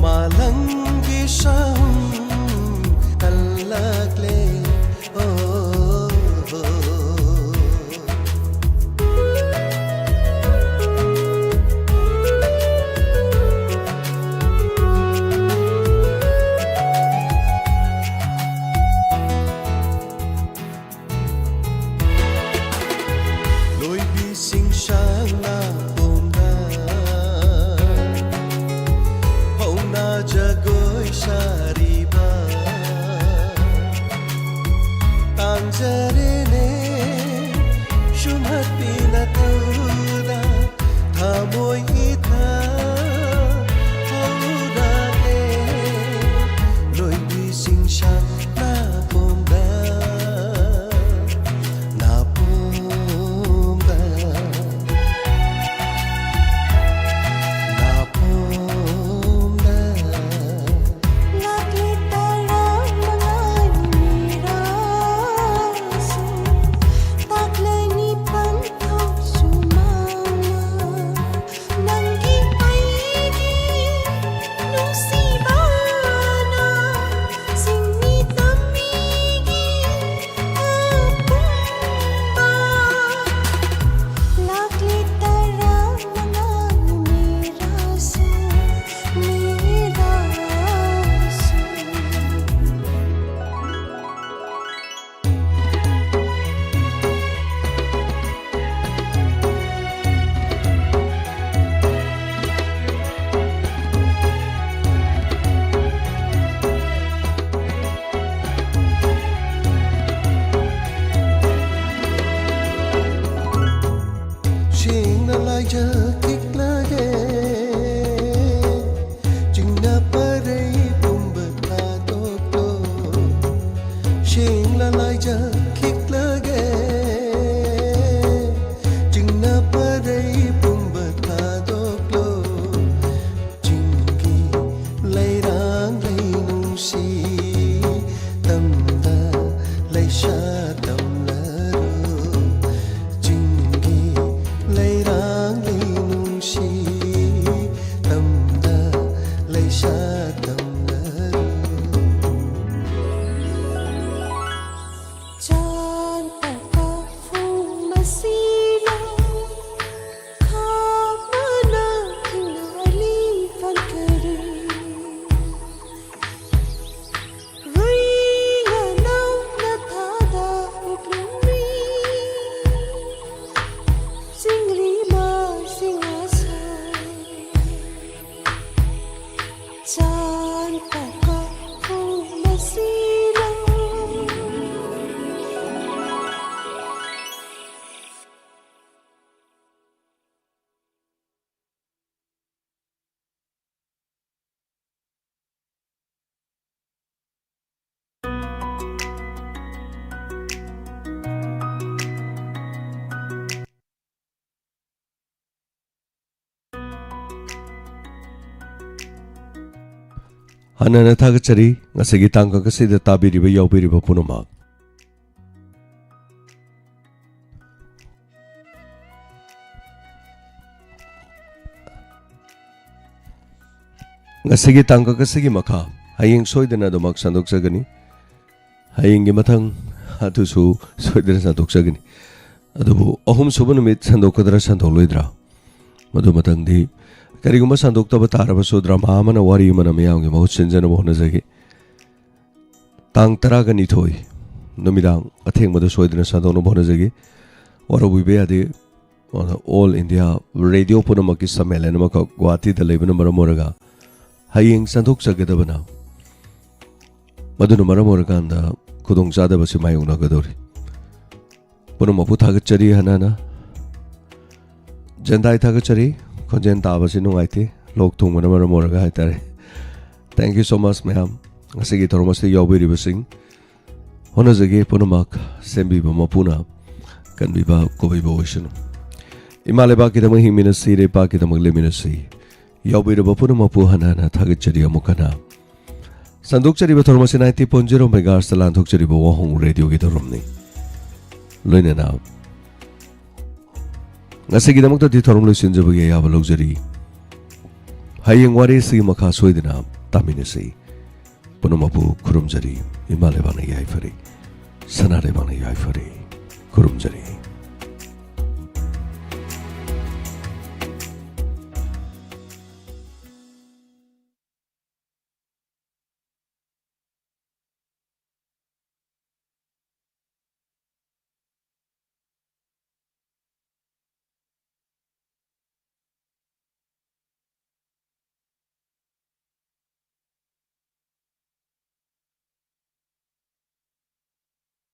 malangi sahum kalakle loi bi sing sang na jagoi sariba tanjarene shumhat pina tauda thamoi itha hauda e loi bi sing shang na pomda Elijah kik lage jingna parei pumbata tokto shing Elijah kik lage jingna parei pumbata tokto jingi leirang lei nungsi tamda leisha tamlaru jingi leirang lei ꯍꯥꯟꯅꯅ ꯊꯥꯒꯠꯆꯔꯤ ꯉꯁꯤꯒꯤ ꯇꯥꯡꯀꯛ ꯑꯁꯤꯗ ꯇꯥꯕꯤꯔꯤꯕ ꯌꯥꯎꯕꯤꯔꯤꯕ ꯄꯨꯝꯅꯃꯛ ngasi tangka kasigi makha hayeng soidana domak sandok sagani hayeng mathang atusu soidana sandok sagani adubu ahum subunumit sandok kadra sandok loidra madu matang di kariguma sandok taba taraba sudra mahamana wari mana miyang ge mahut sinjana mohna jagi tang taragani thoi numidang atheng madu soidana sandok no mohna jagi wara buibe ade all india radio punamaki sammelan maka gwati da lebana maramoraga hayeng sandok sagadabana maduna maramoraganda kudong sadabasi mayong nagadori punumapu thagachari hanana jendai thagachari konjen tabasi nungaiti lok thungmana maramoraga haitare thank you so much ma'am ngasigi thormasti yawbiri basing honajagi punumak sembi mapuna kanbiba kobiba oishanu imaleba kidamang himinasi repa kidamang leminasi yawbiraba punumapu hanana thagachari amukana sandokchariba thormasi 90.0 megahertz lanthokchariba wahong radio gi doromni loinana ngasigi damakta di thorom loisinjabagi yaba logjari hayeng wari si makha soidina taminasi punumapu kurumjari imaleba na yai fari sanare bana yai fari kurumjari